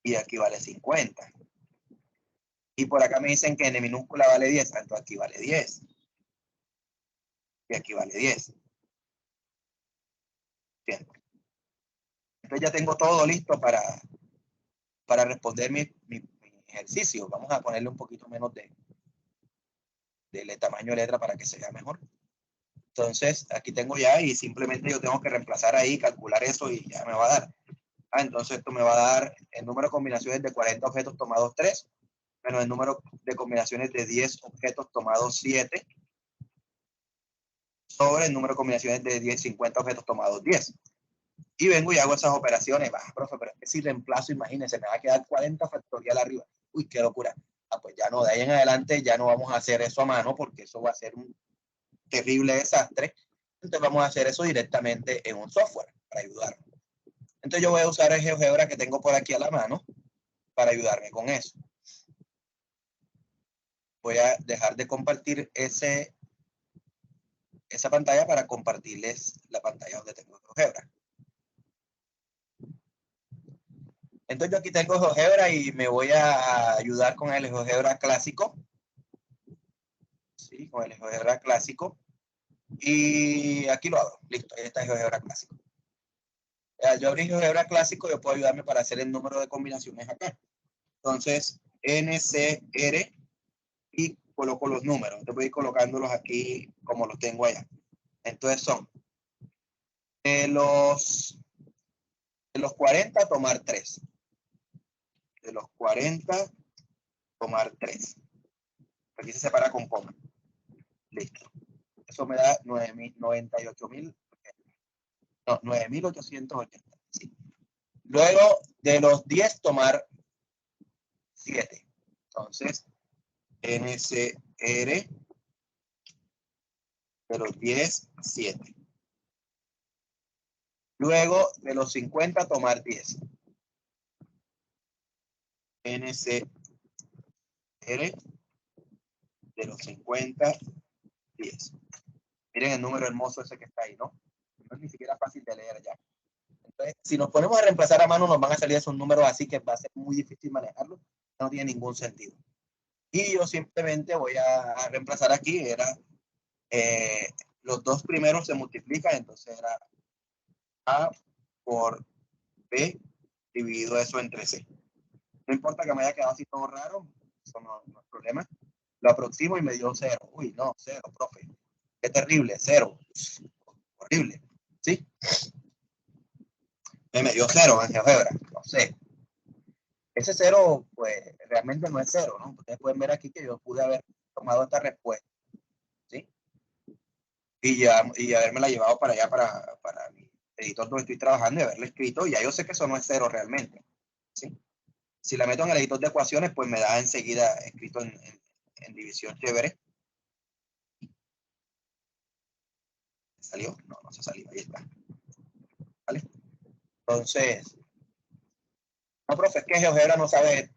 [SPEAKER 1] Y aquí vale 50. Y por acá me dicen que N minúscula vale 10. Entonces aquí vale 10. Y aquí vale 10. Bien. Entonces ya tengo todo listo para responder mi ejercicio. Vamos a ponerle un poquito menos de tamaño de letra para que se vea mejor. Entonces, aquí tengo ya y simplemente yo tengo que reemplazar ahí, calcular eso y ya me va a dar. Entonces esto me va a dar el número de combinaciones de 40 objetos tomados 3, menos el número de combinaciones de 10 objetos tomados 7, sobre el número de combinaciones de 50 objetos tomados 10. Y vengo y hago esas operaciones. Profe, pero es que si reemplazo, imagínense, me va a quedar 40 factorial arriba. Uy, qué locura. Pues ya no, de ahí en adelante ya no vamos a hacer eso a mano porque eso va a ser un terrible desastre. Entonces vamos a hacer eso directamente en un software para ayudar. Entonces yo voy a usar el GeoGebra que tengo por aquí a la mano para ayudarme con eso. Voy a dejar de compartir esa pantalla para compartirles la pantalla donde tengo GeoGebra. Entonces yo aquí tengo GeoGebra y me voy a ayudar con el GeoGebra clásico. Sí, con el GeoGebra clásico. Y aquí lo abro. Listo, ahí está el GeoGebra clásico. Yo abrí GeoGebra clásico, yo puedo ayudarme para hacer el número de combinaciones acá. Entonces, NCR y coloco los números. Entonces voy a ir colocándolos aquí como los tengo allá. Entonces son de los 40 tomar 3. De los 40 tomar 3. Aquí se separa con coma. Listo. Eso me da 9.880. Sí. Luego de los 10 tomar 7. Entonces, NCR de los 10, 7. Luego de los 50 tomar 10. NCR de los 50, 10. Miren el número hermoso ese que está ahí, ¿no? No es ni siquiera fácil de leer ya. Entonces, si nos ponemos a reemplazar a mano, nos van a salir esos números así que va a ser muy difícil manejarlo. No tiene ningún sentido. Y yo simplemente voy a reemplazar aquí. Los dos primeros se multiplican, entonces era A por B dividido eso entre C. No importa que me haya quedado así todo raro, eso no es problema. Lo aproximo y me dio 0. Uy, no, 0, profe. Qué terrible, 0. Horrible, ¿sí? Me dio 0 en GeoGebra, no sé. Ese 0, pues, realmente no es 0, ¿no? Ustedes pueden ver aquí que yo pude haber tomado esta respuesta, ¿sí? Y haberme llevado para allá, para mi editor donde estoy trabajando y haberle escrito. Y ya yo sé que eso no es 0 realmente, ¿sí? Si la meto en el editor de ecuaciones, pues me da enseguida escrito en división chévere. ¿Salió? No, no se salió. Ahí está. ¿Vale? Entonces, no, profe, es que GeoGebra no sabe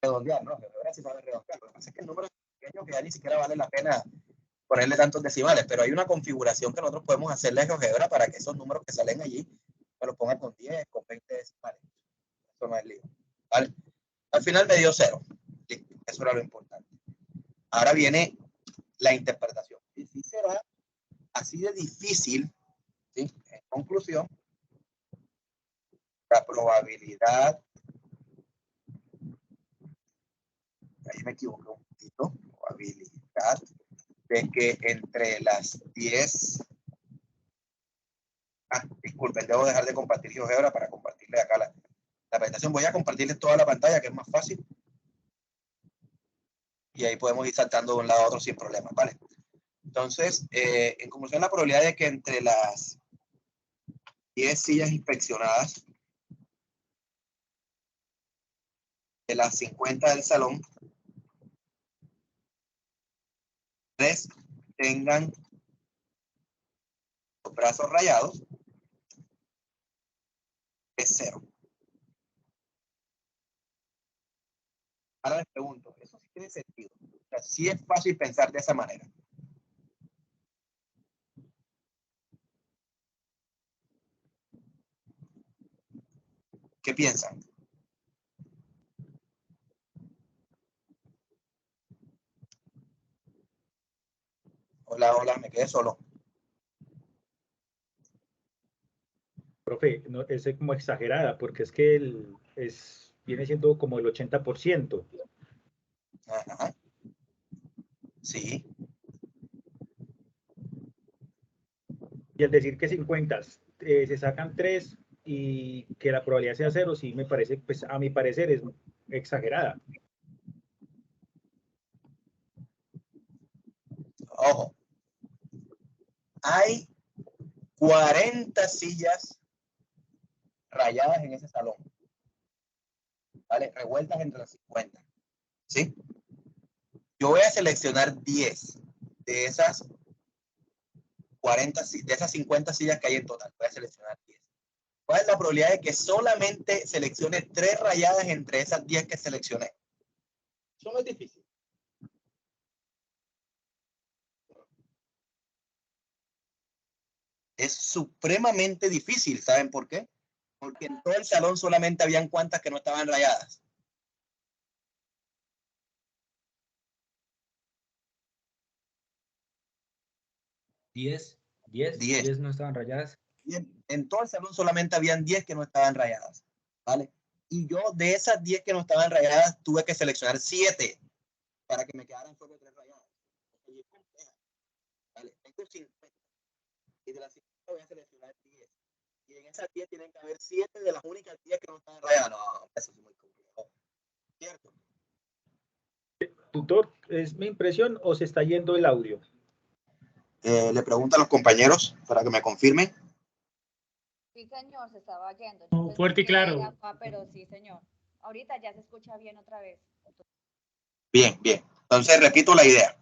[SPEAKER 1] redondear, ¿no? GeoGebra sí sabe redondear. Lo que pasa es que el número es pequeño que ya ni siquiera vale la pena ponerle tantos decimales, pero hay una configuración que nosotros podemos hacerle a GeoGebra para que esos números que salen allí me los pongan con 10, con 20 decimales. Eso no es lío. ¿Vale? Al final me dio 0. Sí, eso era lo importante. Ahora viene la interpretación. Y si será así de difícil, ¿sí? En conclusión, la probabilidad, ahí me equivoqué un poquito, probabilidad de que entre las 10, disculpen, debo dejar de compartir GeoGebra para compartirle acá la presentación. Voy a compartirles toda la pantalla, que es más fácil. Y ahí podemos ir saltando de un lado a otro sin problema, ¿vale? Entonces, en conclusión, la probabilidad de que entre las 10 sillas inspeccionadas, de las 50 del salón, 3 tengan los brazos rayados, es 0. Ahora les pregunto, ¿eso sí tiene sentido? O sea, sí es fácil pensar de esa manera. ¿Qué piensan? Hola, hola, me quedé solo.
[SPEAKER 4] Profe, no, es como exagerada, porque es que viene siendo como el 80%.
[SPEAKER 1] Ajá. Sí.
[SPEAKER 4] Y al decir que 50 se sacan 3 y que la probabilidad sea 0, sí me parece, pues a mi parecer es exagerada.
[SPEAKER 1] Ojo. Hay 40 sillas rayadas en ese salón. ¿Vale? Revueltas entre las 50. ¿Sí? Yo voy a seleccionar 10 de esas 40, de esas 50 sillas que hay en total. Voy a seleccionar 10. ¿Cuál es la probabilidad de que solamente seleccione 3 rayadas entre esas 10 que seleccioné? Eso no es difícil. Es supremamente difícil. ¿Saben por qué? Porque en todo el salón solamente habían cuantas que no estaban rayadas.
[SPEAKER 5] Diez
[SPEAKER 1] 10.
[SPEAKER 5] 10 no estaban rayadas.
[SPEAKER 1] En todo el salón solamente habían 10 que no estaban rayadas, ¿vale? Y yo de esas 10 que no estaban rayadas tuve que seleccionar 7 para que me quedaran solo 3 rayadas. ¿Vale? Tengo 50 y de las 50 voy a seleccionar 10. Y en esas 10 tienen que haber 7 de las únicas 10 que no están rayadas. No, eso es muy complejo. ¿Cierto?
[SPEAKER 4] Tutor, ¿es mi impresión o se está yendo el audio?
[SPEAKER 1] Le pregunto a los compañeros para que me confirmen.
[SPEAKER 6] Sí, señor, se estaba yendo.
[SPEAKER 3] No, fuerte y claro.
[SPEAKER 6] Acá, pero sí, señor. Ahorita ya se escucha bien otra vez.
[SPEAKER 1] Bien, bien. Entonces repito la idea.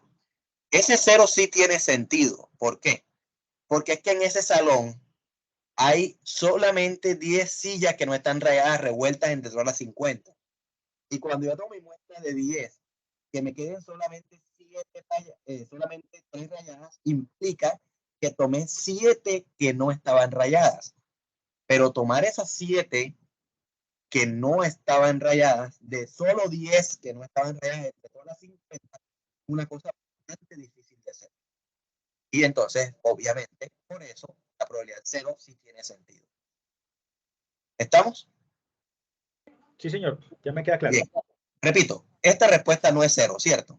[SPEAKER 1] Ese 0 sí tiene sentido. ¿Por qué? Porque es que en ese salón hay solamente 10 sillas que no están rayadas, revueltas entre todas las 50. Y cuando yo tomo mi muestra de 10, que me queden solamente 3 rayadas, implica que tomé 7 que no estaban rayadas. Pero tomar esas 7 que no estaban rayadas, de solo 10 que no estaban rayadas entre todas las 50, una cosa bastante difícil de hacer. Y entonces, obviamente, por eso, la probabilidad 0 sí tiene sentido. ¿Estamos?
[SPEAKER 4] Sí, señor, ya me queda claro.
[SPEAKER 1] Bien. Repito, esta respuesta no es 0, ¿cierto?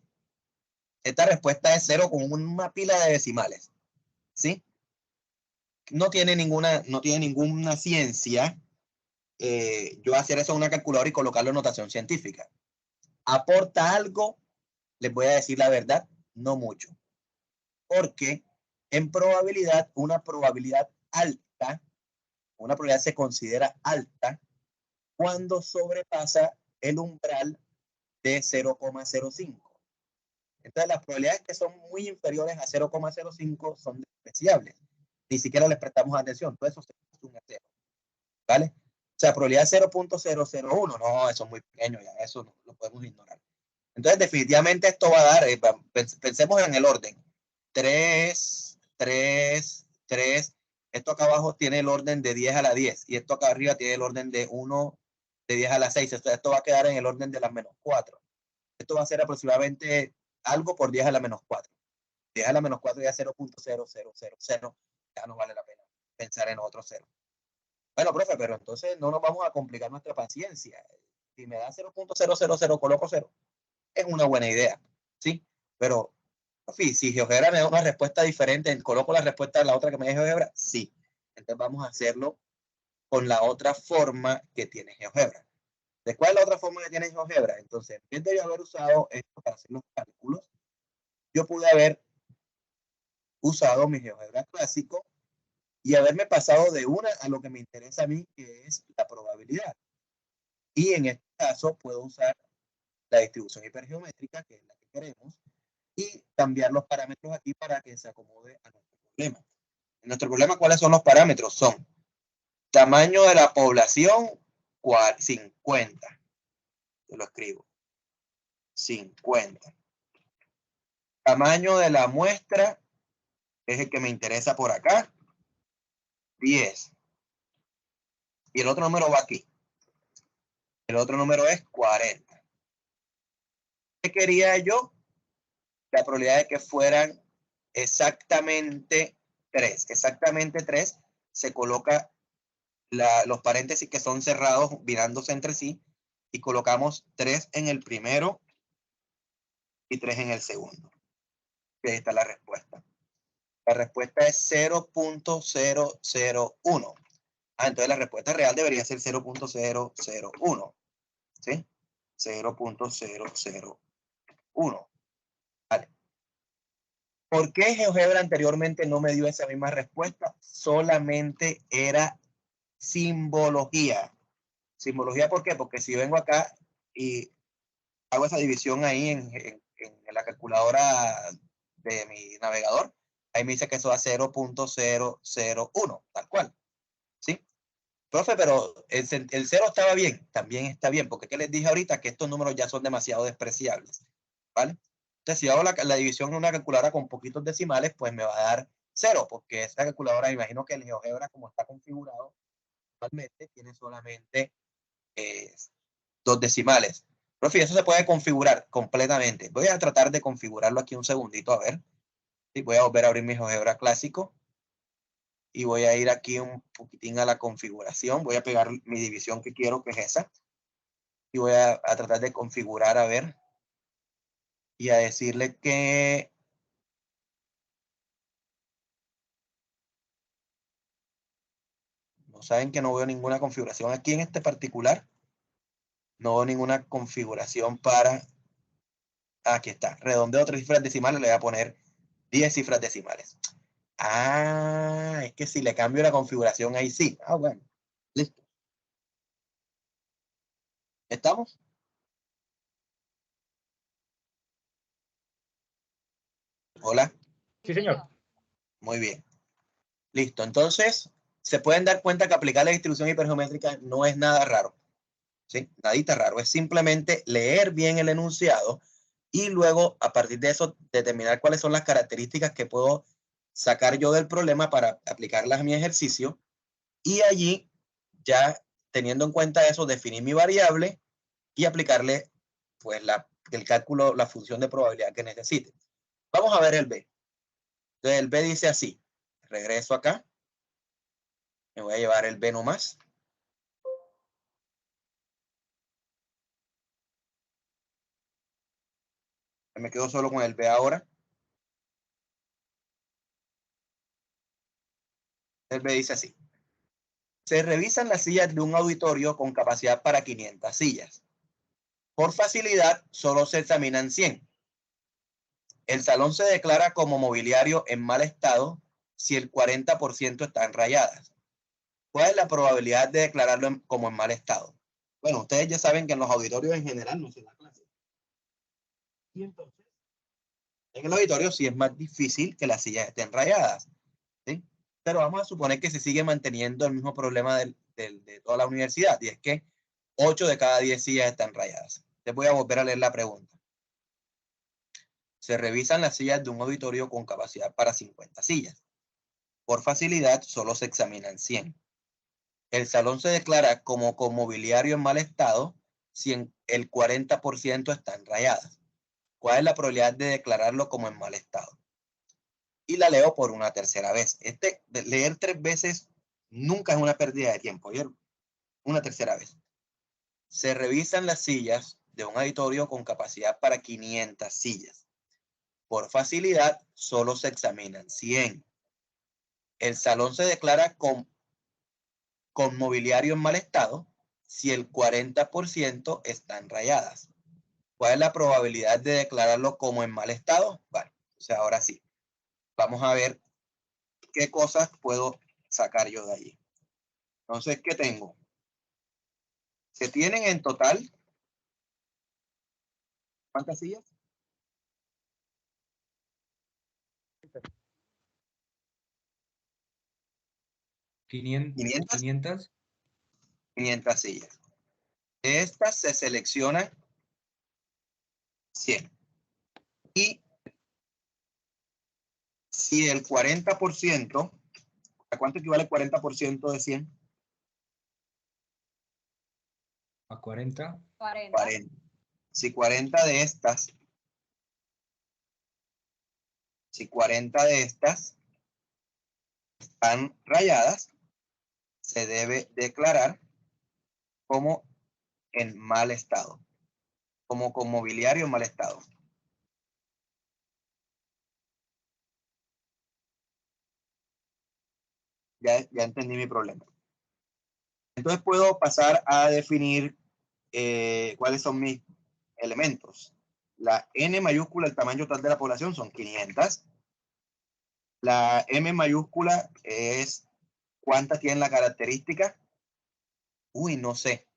[SPEAKER 1] Esta respuesta es 0 con una pila de decimales. ¿Sí? No tiene ninguna ciencia yo hacer eso en una calculadora y colocarlo en notación científica. ¿Aporta algo? Les voy a decir la verdad, no mucho. Porque en probabilidad, una probabilidad se considera alta cuando sobrepasa el umbral de 0,05. Entonces, las probabilidades que son muy inferiores a 0,05 son despreciables. Ni siquiera les prestamos atención. Todo eso se suma a 0. ¿Vale? O sea, probabilidad 0.001, no, eso es muy pequeño, ya eso no, lo podemos ignorar. Entonces, definitivamente esto va a dar, pensemos en el orden. 3, 3, 3. Esto acá abajo tiene el orden de 10 a la 10 y esto acá arriba tiene el orden de 1 de 10 a la 6. Esto va a quedar en el orden de las menos 4. Esto va a ser aproximadamente algo por 10 a la menos 4. 10 a la menos 4 ya 0.0000. Ya no vale la pena pensar en otro 0. Bueno, profe, pero entonces no nos vamos a complicar nuestra paciencia. Si me da 0.000, coloco 0. Es una buena idea, ¿sí? Pero, profe, si GeoGebra me da una respuesta diferente, ¿coloco la respuesta de la otra que me da GeoGebra? Sí. Entonces vamos a hacerlo con la otra forma que tiene GeoGebra. ¿De cuál es la otra forma que tiene GeoGebra? Entonces, en vez de yo haber usado esto para hacer los cálculos, yo pude haber usado mi GeoGebra clásico y haberme pasado de una a lo que me interesa a mí, que es la probabilidad. Y en este caso puedo usar la distribución hipergeométrica, que es la que queremos, y cambiar los parámetros aquí para que se acomode a nuestro problema. En nuestro problema, ¿cuáles son los parámetros? Son tamaño de la población, 50. Yo lo escribo. 50. Tamaño de la muestra, es el que me interesa por acá, 10. Y el otro número va aquí. El otro número es 40. ¿Qué quería yo? La probabilidad de que fueran exactamente 3. Exactamente 3 se coloca los paréntesis que son cerrados mirándose entre sí y colocamos 3 en el primero y 3 en el segundo. Ahí está la respuesta. La respuesta es 0.001. Entonces la respuesta real debería ser 0.001. ¿Sí? 0.001. Vale. ¿Por qué GeoGebra anteriormente no me dio esa misma respuesta? Solamente era simbología. ¿Simbología por qué? Porque si vengo acá y hago esa división ahí en la calculadora de mi navegador, ahí me dice que eso da 0.001, tal cual. ¿Sí? Profe, pero el 0 estaba bien. También está bien, porque ¿qué les dije ahorita? Que estos números ya son demasiado despreciables, ¿vale? Entonces, si hago la división en una calculadora con poquitos decimales, pues me va a dar 0, porque esa calculadora, me imagino que el GeoGebra, como está configurado, actualmente tiene solamente 2 decimales. Profe, eso se puede configurar completamente. Voy a tratar de configurarlo aquí un segundito, a ver. Sí, voy a volver a abrir mi GeoGebra clásico. Y voy a ir aquí un poquitín a la configuración. Voy a pegar mi división que quiero, que es esa. Y voy a tratar de configurar, a ver. Y a decirle que... No saben que no veo ninguna configuración aquí en este particular. No veo ninguna configuración para... Aquí está. Redondeo 3 cifras decimales. Le voy a poner 10 cifras decimales. Ah, es que si le cambio la configuración ahí sí. Ah, bueno. Listo. ¿Estamos? Hola.
[SPEAKER 4] Sí, señor.
[SPEAKER 1] Muy bien. Listo. Entonces, se pueden dar cuenta que aplicar la distribución hipergeométrica no es nada raro. ¿Sí? Nadita raro. Es simplemente leer bien el enunciado y luego, a partir de eso, determinar cuáles son las características que puedo sacar yo del problema para aplicarlas a mi ejercicio. Y allí, ya teniendo en cuenta eso, definir mi variable y aplicarle pues el cálculo, la función de probabilidad que necesite. Vamos a ver el B. Entonces el B dice así. Regreso acá. Me voy a llevar el B nomás. Me quedo solo con el B ahora. El B dice así. Se revisan las sillas de un auditorio con capacidad para 500 sillas. Por facilidad, solo se examinan 100. El salón se declara como mobiliario en mal estado si el 40% están rayadas. ¿Cuál es la probabilidad de declararlo como en mal estado? Bueno, ustedes ya saben que en los auditorios en general no se da clase. Y entonces, en el auditorio sí es más difícil que las sillas estén rayadas, ¿sí? Pero vamos a suponer que se sigue manteniendo el mismo problema de toda la universidad, y es que 8 de cada 10 sillas están rayadas. Les voy a volver a leer la pregunta. Se revisan las sillas de un auditorio con capacidad para 50 sillas. Por facilidad, solo se examinan 100. El salón se declara como con mobiliario en mal estado si el 40% están rayadas. ¿Cuál es la probabilidad de declararlo como en mal estado? Y la leo por una tercera vez. Leer 3 veces nunca es una pérdida de tiempo, ¿vieron? Una tercera vez. Se revisan las sillas de un auditorio con capacidad para 500 sillas. Por facilidad, solo se examinan 100. El salón se declara con mobiliario en mal estado si el 40% están rayadas. ¿Cuál es la probabilidad de declararlo como en mal estado? Bueno, o sea, ahora sí. Vamos a ver qué cosas puedo sacar yo de allí. Entonces, ¿qué tengo? Se tienen en total, ¿cuántas sillas? 500. 500 sillas. De estas se seleccionan 100. Y si el 40%, ¿a cuánto equivale el 40% de 100?
[SPEAKER 5] A 40.
[SPEAKER 1] 40. Si 40 de estas, están rayadas, se debe declarar como en mal estado, como con mobiliario en mal estado. Ya entendí mi problema. Entonces puedo pasar a definir cuáles son mis elementos. La N mayúscula, el tamaño total de la población, son 500. La M mayúscula es cuántas tienen la característica. Uy, no sé.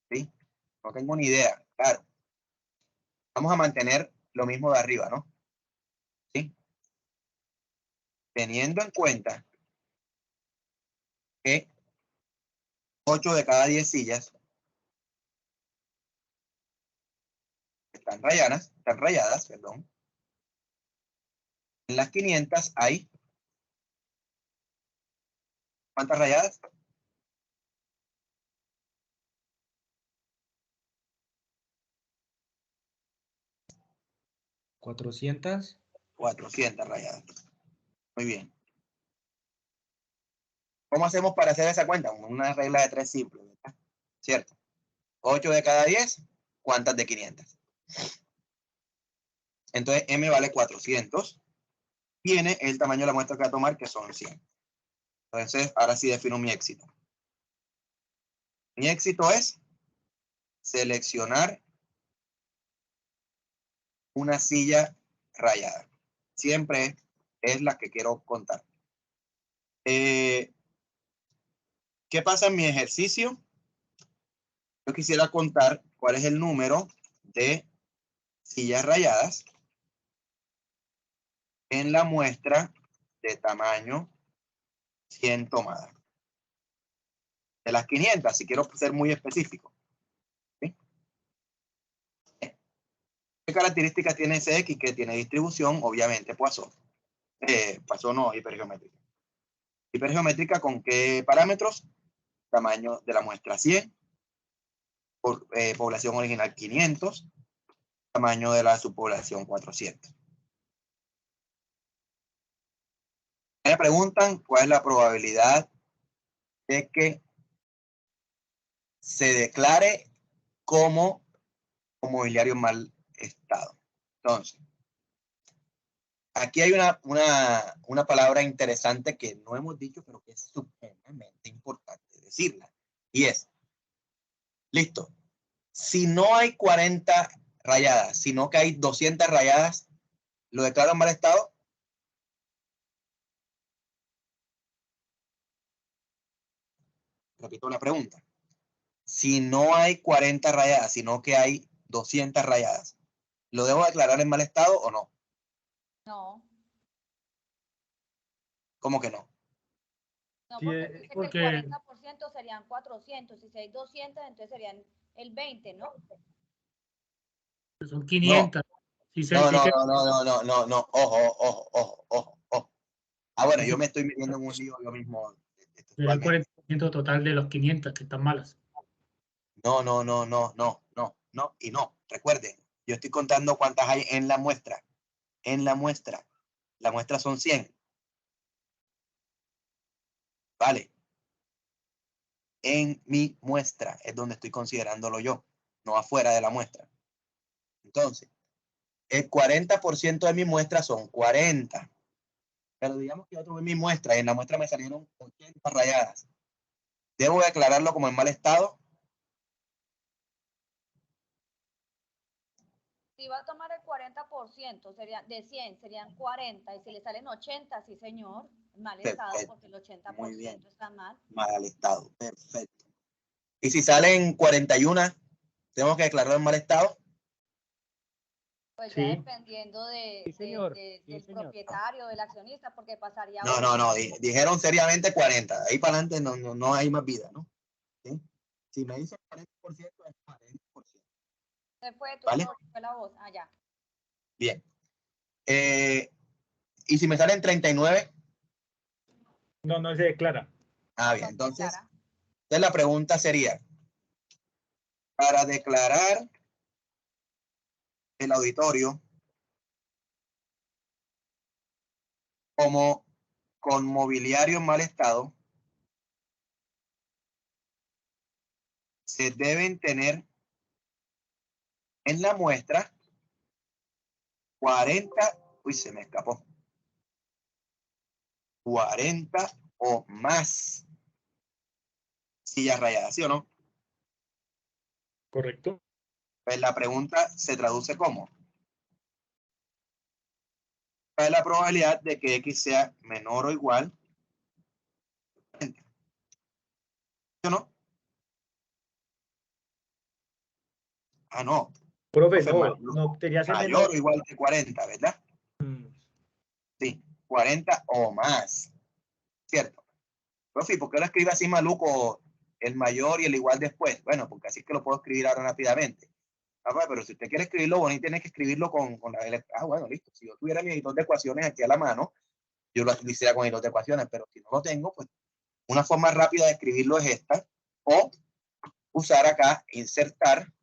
[SPEAKER 1] ¿Sí? No tengo ni idea. Claro. Vamos a mantener lo mismo de arriba, ¿no? ¿Sí? Teniendo en cuenta que 8 de cada 10 sillas están rayadas, perdón. En las 500 hay, ¿cuántas rayadas?
[SPEAKER 5] ¿400?
[SPEAKER 1] 400 rayadas. Muy bien. ¿Cómo hacemos para hacer esa cuenta? Una regla de 3 simple, ¿verdad? ¿Cierto? 8 de cada 10, ¿cuántas de 500? Entonces, M vale 400. Tiene el tamaño de la muestra que va a tomar, que son 100. Entonces, ahora sí defino mi éxito. Mi éxito es seleccionar una silla rayada. Siempre es la que quiero contar. ¿Qué pasa en mi ejercicio? Yo quisiera contar cuál es el número de sillas rayadas en la muestra de tamaño 100 tomadas. De las 500, si quiero ser muy específico. ¿Sí? ¿Qué características tiene ese X? Que tiene distribución, obviamente, Poisson. Poisson no, hipergeométrica. Hipergeométrica, ¿con qué parámetros? Tamaño de la muestra 100, población original 500, tamaño de la subpoblación 400. Me preguntan cuál es la probabilidad de que se declare como mobiliario en mal estado. Entonces, aquí hay una palabra interesante que no hemos dicho, pero que es supremamente importante decirla. Y es, listo, si no hay 40 rayadas, sino que hay 200 rayadas, ¿lo declaro en mal estado? Repito la pregunta. Si no hay 40 rayadas, sino que hay 200 rayadas, ¿lo debo declarar en mal estado o no?
[SPEAKER 6] No.
[SPEAKER 1] ¿Cómo que no?
[SPEAKER 6] No,
[SPEAKER 4] Sí,
[SPEAKER 6] porque dice
[SPEAKER 3] porque-
[SPEAKER 6] que el 40% serían 400, y si hay 200, entonces serían el 20, ¿no?
[SPEAKER 3] Son 500. Si se,
[SPEAKER 1] No,
[SPEAKER 3] si
[SPEAKER 1] no,
[SPEAKER 3] que-
[SPEAKER 1] no. Ojo. Ah, bueno, yo me estoy metiendo en un lío yo mismo.
[SPEAKER 3] sería el 40% total de los 500 que están malas.
[SPEAKER 1] No. Y no. Recuerden, yo estoy contando cuántas hay en la muestra. En la muestra. La muestra son 100. Vale. En mi muestra es donde estoy considerándolo yo, no afuera de la muestra. Entonces, el 40% de mi muestra son 40. Pero digamos que yo tuve mi muestra y en la muestra me salieron 80 rayadas. ¿Debo declararlo como en mal estado?
[SPEAKER 6] Si va a tomar el 40%, serían, de 100 serían 40, y si le salen 80, sí señor, mal estado,
[SPEAKER 1] Perfecto.
[SPEAKER 6] porque el 80%
[SPEAKER 1] Muy bien.
[SPEAKER 6] está mal.
[SPEAKER 1] Mal estado. Perfecto. Y si salen 41, ¿tengo que declararlo en mal estado?
[SPEAKER 6] Pues
[SPEAKER 3] Sí.
[SPEAKER 6] ya dependiendo
[SPEAKER 2] Sí, señor.
[SPEAKER 6] del
[SPEAKER 2] Sí, señor.
[SPEAKER 6] propietario, del accionista, porque pasaría...
[SPEAKER 1] No. Dijeron seriamente 40. Ahí para adelante no hay más vida, ¿no? ¿Sí? Si me dicen 40%, es 40%.
[SPEAKER 6] Se fue,
[SPEAKER 1] ¿Vale?
[SPEAKER 6] fue la voz. Ah, ya.
[SPEAKER 1] Bien. Y si me salen 39,
[SPEAKER 4] No se declara.
[SPEAKER 1] bien.
[SPEAKER 6] No se
[SPEAKER 1] Entonces
[SPEAKER 6] declara.
[SPEAKER 1] la pregunta sería, para declarar el auditorio como con mobiliario en mal estado, se deben tener en la muestra 40, se me escapó, 40 o más sillas rayadas, ¿sí o no?
[SPEAKER 4] ¿Correcto?
[SPEAKER 1] Pues la pregunta se traduce como, ¿cuál es la probabilidad de que X sea menor o igual? ¿Sí o no? Ah, no.
[SPEAKER 4] Profe,
[SPEAKER 1] Profe,
[SPEAKER 4] no quería ser
[SPEAKER 1] mayor
[SPEAKER 4] menor.
[SPEAKER 1] o igual que 40, ¿verdad? Sí, 40 o más. ¿Cierto? Profe, ¿por qué lo escribe así maluco? el mayor y el igual después? Bueno, porque así es que lo puedo escribir ahora rápidamente. Pero si usted quiere escribirlo bonito, tiene que escribirlo con la... bueno, listo. Si yo tuviera mi editor de ecuaciones aquí a la mano, yo lo hiciera con editor de ecuaciones, pero si no lo tengo, pues una forma rápida de escribirlo es esta, o usar acá, insertar,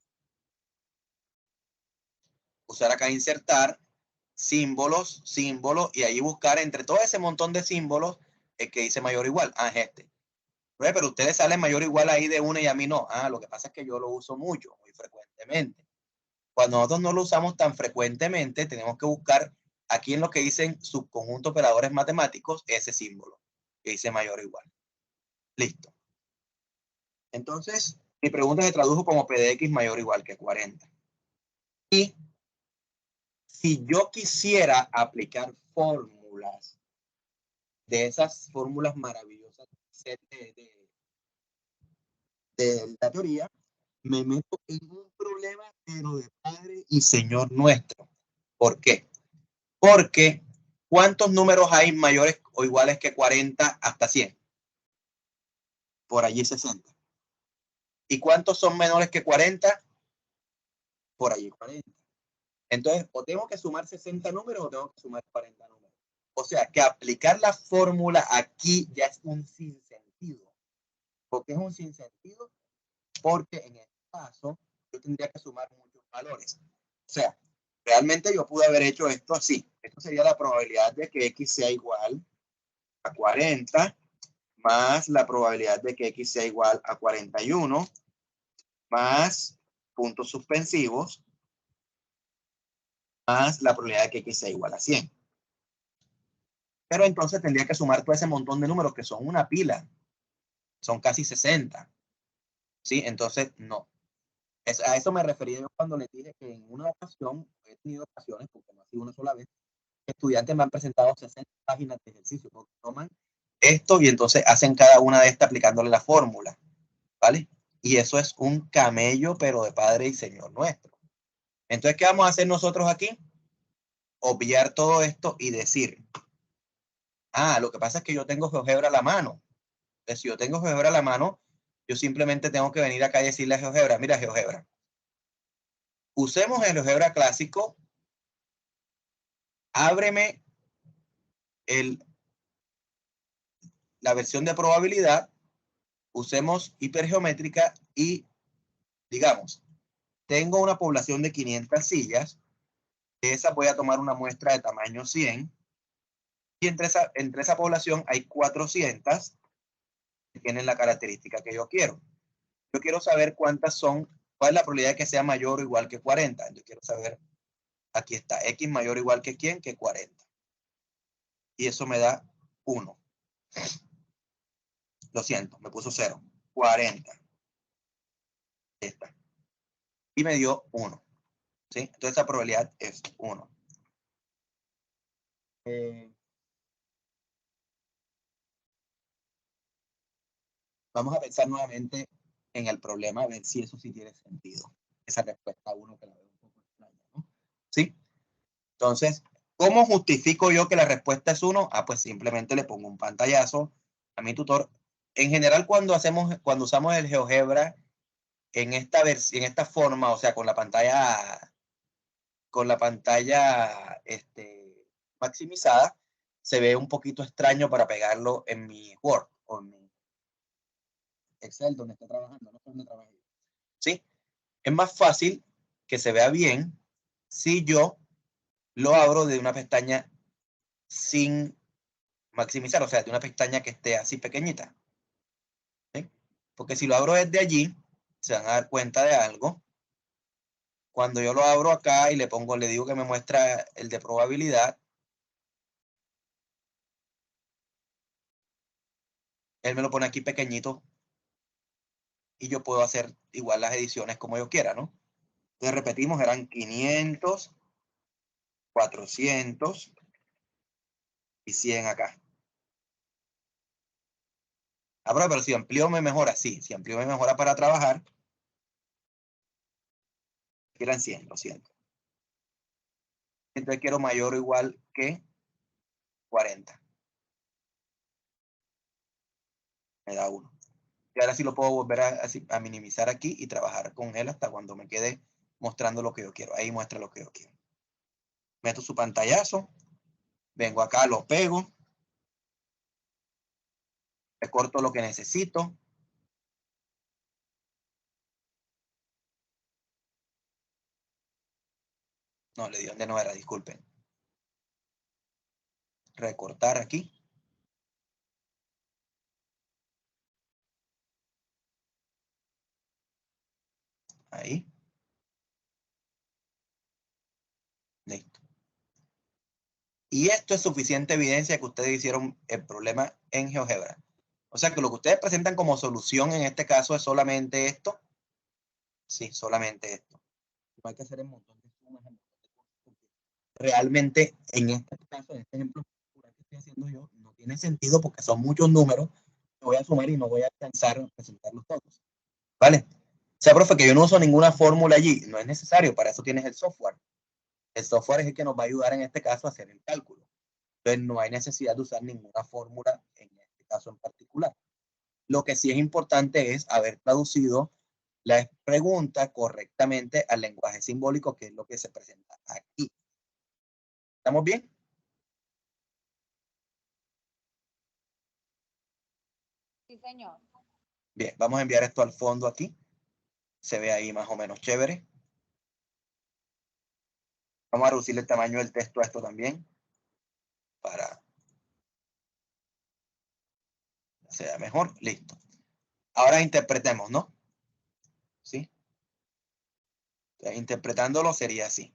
[SPEAKER 1] símbolos, y ahí buscar entre todo ese montón de símbolos el que dice mayor o igual. Es este. Pero ustedes salen mayor o igual ahí de una y a mí no. Lo que pasa es que yo lo uso mucho, muy frecuentemente. Cuando nosotros no lo usamos tan frecuentemente, tenemos que buscar aquí en lo que dicen subconjunto operadores matemáticos, ese símbolo que dice mayor o igual. Listo. Entonces, mi pregunta se tradujo como P de X mayor o igual que 40. Y si yo quisiera aplicar fórmulas, de esas fórmulas maravillosas de la teoría, me meto en un problema, pero de Padre y Señor nuestro. ¿Por qué? Porque ¿cuántos números hay mayores o iguales que 40 hasta 100? Por allí 60. ¿Y cuántos son menores que 40? Por allí 40. Entonces, o tengo que sumar 60 números o tengo que sumar 40 números. O sea, que aplicar la fórmula aquí ya es un sinsentido. ¿Por qué es un sinsentido? Porque en este caso yo tendría que sumar muchos valores. O sea, realmente yo pude haber hecho esto así. Esto sería la probabilidad de que X sea igual a 40 más la probabilidad de que X sea igual a 41 más puntos suspensivos más la probabilidad de que X sea igual a 100. Pero entonces tendría que sumar todo ese montón de números que son una pila. Son casi 60. ¿Sí? Entonces, no. A eso me refería yo cuando les dije que en una ocasión, he tenido ocasiones, porque no ha sido una sola vez, estudiantes me han presentado 60 páginas de ejercicio, porque toman esto y entonces hacen cada una de estas aplicándole la fórmula, ¿vale? Y eso es un camello, pero de Padre y Señor nuestro. Entonces, ¿qué vamos a hacer nosotros aquí? Obviar todo esto y decir, lo que pasa es que yo tengo GeoGebra a la mano. Entonces, si yo tengo GeoGebra a la mano, yo simplemente tengo que venir acá y decirle a GeoGebra, mira GeoGebra, usemos el GeoGebra clásico, ábreme la versión de probabilidad, usemos hipergeométrica y digamos, tengo una población de 500 sillas, de esas voy a tomar una muestra de tamaño 100 y entre esa población hay 400 que tienen la característica que yo quiero. Yo quiero saber cuál es la probabilidad de que sea mayor o igual que 40. Yo quiero saber, aquí está, X mayor o igual que ¿quién? Que 40. Y eso me da 1. Lo siento, me puso 0. 40. Esta. Y me dio 1. ¿Sí? Entonces esa probabilidad es 1. Vamos a pensar nuevamente en el problema, a ver si eso sí tiene sentido. Esa respuesta 1 que la veo un poco extraña, ¿no? ¿Sí? Entonces, ¿cómo justifico yo que la respuesta es 1? Pues simplemente le pongo un pantallazo a mi tutor. En general, cuando usamos el GeoGebra en esta forma, o sea, con la pantalla maximizada, se ve un poquito extraño para pegarlo en mi Word o en mi Excel, donde está trabajando, no sé dónde trabajo. ¿Sí? Es más fácil que se vea bien si yo lo abro de una pestaña sin maximizar, o sea, de una pestaña que esté así pequeñita. ¿Sí? Porque si lo abro desde allí, se van a dar cuenta de algo. Cuando yo lo abro acá y le digo que me muestra el de probabilidad, él me lo pone aquí pequeñito y yo puedo hacer igual las ediciones como yo quiera, ¿no? Entonces repetimos, eran 500, 400 y 100 acá. Pero si amplío me mejora, sí. Si amplío me mejora para trabajar, eran 100, lo siento. Entonces quiero mayor o igual que 40. Me da 1. Y ahora sí lo puedo volver a minimizar aquí y trabajar con él hasta cuando me quede mostrando lo que yo quiero. Ahí muestra lo que yo quiero. Meto su pantallazo. Vengo acá, lo pego. Recorto lo que necesito. No, le di donde no era, disculpen. Recortar aquí. Ahí. Listo. Y esto es suficiente evidencia que ustedes hicieron el problema en GeoGebra. O sea que lo que ustedes presentan como solución en este caso es solamente esto. Sí, solamente esto. No hay que hacer un montón de sumas, realmente en este caso, en este ejemplo que estoy haciendo yo, no tiene sentido porque son muchos números que voy a sumar y no voy a alcanzar a presentarlos todos. ¿Vale? O sea, profe, que yo no uso ninguna fórmula allí. No es necesario, para eso tienes el software. El software es el que nos va a ayudar en este caso a hacer el cálculo. Entonces no hay necesidad de usar ninguna fórmula en este caso en particular. Lo que sí es importante es haber traducido la pregunta correctamente al lenguaje simbólico, que es lo que se presenta aquí. ¿Estamos bien?
[SPEAKER 6] Sí, señor.
[SPEAKER 1] Bien, vamos a enviar esto al fondo aquí. Se ve ahí más o menos chévere. Vamos a reducir el tamaño del texto a esto también para que sea mejor. Listo. Ahora interpretemos, ¿no? ¿Sí? Entonces, interpretándolo sería así.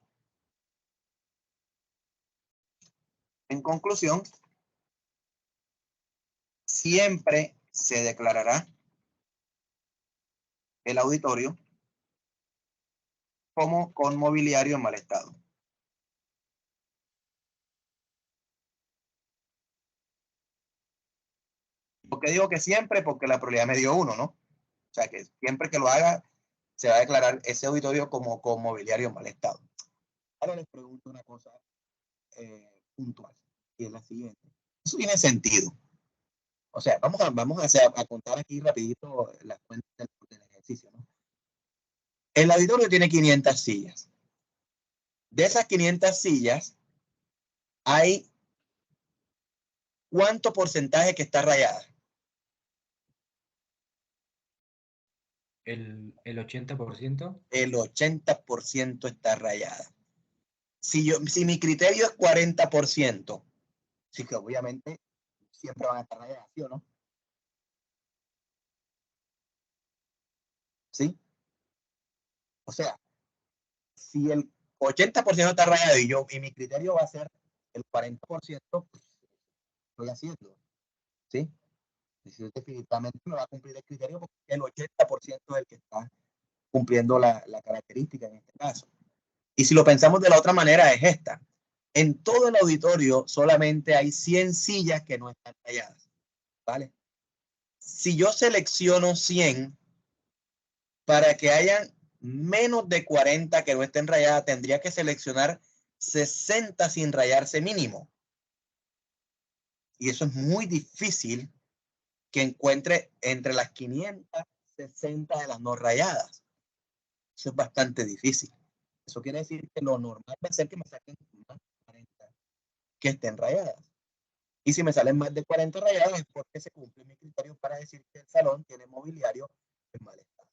[SPEAKER 1] En conclusión, siempre se declarará el auditorio como con mobiliario en mal estado. ¿Por qué digo que siempre? Porque la probabilidad me dio 1, ¿no? O sea que siempre que lo haga, se va a declarar ese auditorio como con mobiliario en mal estado. Ahora les pregunto una cosa puntual, y es la siguiente. Eso tiene sentido. O sea, vamos a contar aquí rapidito las cuentas del ejercicio, ¿no? El auditorio tiene 500 sillas. De esas 500 sillas, hay ¿cuánto porcentaje que está rayada?
[SPEAKER 5] El 80%.
[SPEAKER 1] El 80% está rayada. Si mi criterio es 40%, sí que obviamente siempre van a estar rayadas, ¿sí o no? ¿Sí? O sea, si el 80% está rayado y mi criterio va a ser el 40%, pues estoy haciendo, ¿sí? Definitivamente no va a cumplir el criterio porque el 80% es el que está cumpliendo la característica en este caso. Y si lo pensamos de la otra manera, es esta. En todo el auditorio solamente hay 100 sillas que no están rayadas, ¿vale? Si yo selecciono 100, para que hayan menos de 40 que no estén rayadas, tendría que seleccionar 60 sin rayarse mínimo. Y eso es muy difícil que encuentre entre las 560 de las no rayadas. Eso es bastante difícil. Eso quiere decir que lo normal va a ser que me saquen más de 40 que estén rayadas. Y si me salen más de 40 rayadas es porque se cumple mi criterio para decir que el salón tiene mobiliario en mal estado.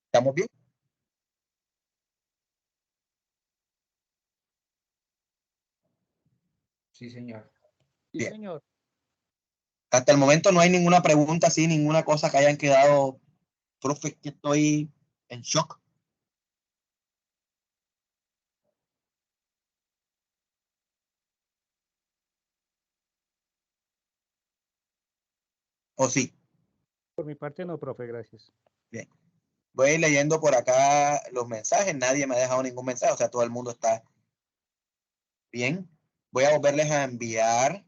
[SPEAKER 1] ¿Estamos bien?
[SPEAKER 5] Sí, señor.
[SPEAKER 2] Sí,
[SPEAKER 1] Bien.
[SPEAKER 2] señor.
[SPEAKER 1] Hasta el momento no hay ninguna pregunta así, ninguna cosa que hayan quedado, profe, que estoy en shock. ¿O sí?
[SPEAKER 2] Por mi parte no, profe, gracias.
[SPEAKER 1] Bien. Voy a ir leyendo por acá los mensajes. Nadie me ha dejado ningún mensaje. O sea, todo el mundo está bien. Voy a volverles a enviar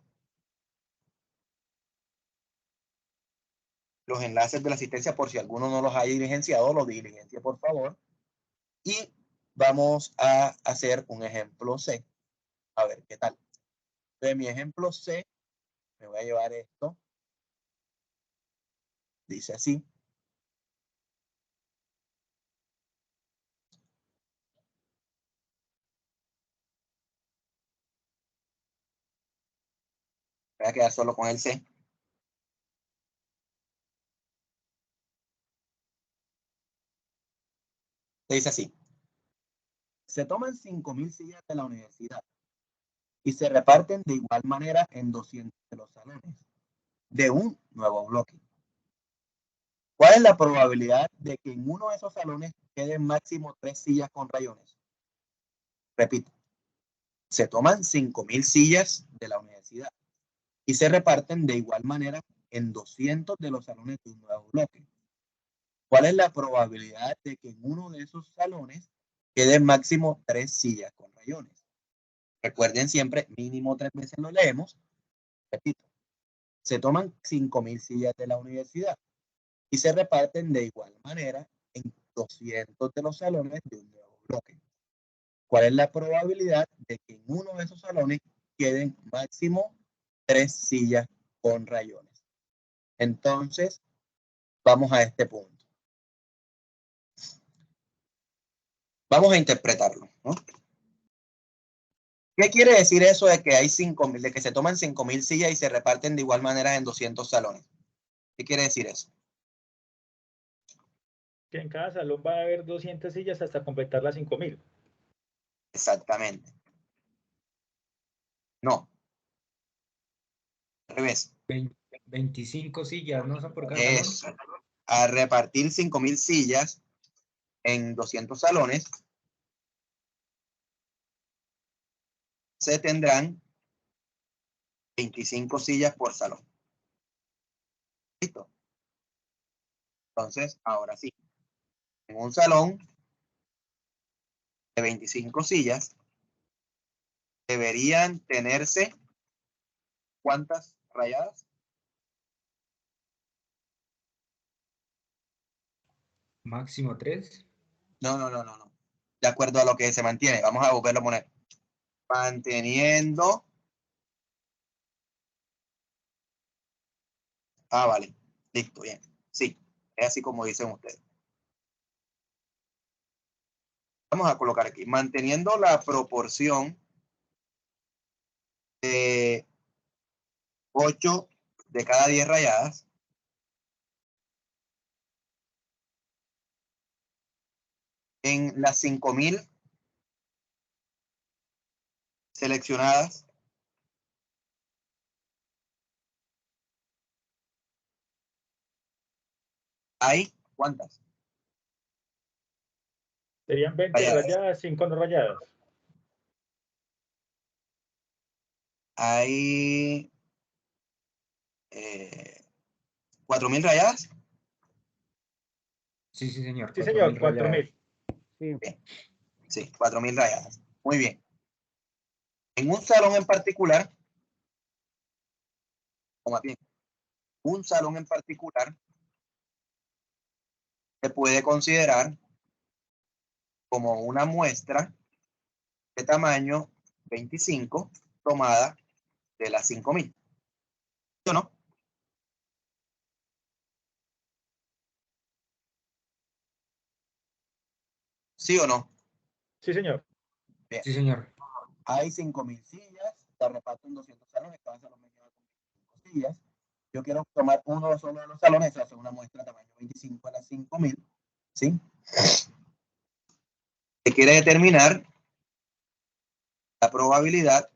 [SPEAKER 1] los enlaces de la asistencia por si alguno no los ha diligenciado. Los diligencia, por favor. Y vamos a hacer un ejemplo C. A ver, ¿qué tal? De mi ejemplo C, me voy a llevar esto. Dice así. Voy a quedar solo con el C. Se dice así. Se toman 5.000 sillas de la universidad y se reparten de igual manera en 200 de los salones de un nuevo bloque. ¿Cuál es la probabilidad de que en uno de esos salones queden máximo 3 sillas con rayones? Repito, se toman 5.000 sillas de la universidad y se reparten de igual manera en 200 de los salones de un nuevo bloque. ¿Cuál es la probabilidad de que en uno de esos salones queden máximo 3 sillas con rayones? Recuerden siempre, mínimo 3 veces lo leemos. Repito, se toman 5.000 sillas de la universidad y se reparten de igual manera en 200 de los salones de un nuevo bloque. ¿Cuál es la probabilidad de que en uno de esos salones queden máximo 3 sillas con rayones? Entonces, vamos a este punto. Vamos a interpretarlo, ¿no? ¿Qué quiere decir eso de que hay 5.000, de que se toman 5.000 sillas y se reparten de igual manera en 200 salones? ¿Qué quiere decir eso?
[SPEAKER 4] Que en cada salón va a haber 200 sillas hasta completar las 5.000.
[SPEAKER 1] Exactamente. No. Al revés.
[SPEAKER 5] 25 sillas, ¿no son por cada salón?
[SPEAKER 1] Eso. A repartir 5.000 sillas en 200 salones, se tendrán 25 sillas por salón. ¿Listo? Entonces, ahora sí. En un salón de 25 sillas, deberían tenerse ¿cuántas rayadas?
[SPEAKER 5] Máximo 3.
[SPEAKER 1] No. De acuerdo a lo que se mantiene. Vamos a volverlo a poner. Manteniendo. Ah, vale. Listo, bien. Sí, es así como dicen ustedes. Vamos a colocar aquí. Manteniendo la proporción de 8 de cada 10 rayadas. En las 5.000 seleccionadas, ¿hay cuántas?
[SPEAKER 4] Serían 20 rayadas, 5 no rayadas.
[SPEAKER 1] Hay 4.000 rayadas.
[SPEAKER 5] Sí, señor.
[SPEAKER 4] Sí, señor,
[SPEAKER 5] 4.000
[SPEAKER 4] 4.000.
[SPEAKER 2] Sí,
[SPEAKER 1] Bien. Sí, 4.000 rayadas. Muy bien. En un salón en particular, o más bien, un salón en particular se puede considerar como una muestra de tamaño 25 tomada de las 5.000. ¿Sí o no? ¿Sí o no?
[SPEAKER 4] Sí, señor.
[SPEAKER 1] Bien.
[SPEAKER 5] Sí, señor.
[SPEAKER 1] Hay 5.000 sillas, se reparten 200 salones, cada salón me queda con 25 sillas. Yo quiero tomar uno solo de los salones, se hace una muestra de tamaño 25 a las 5.000, ¿sí? Se quiere determinar la probabilidad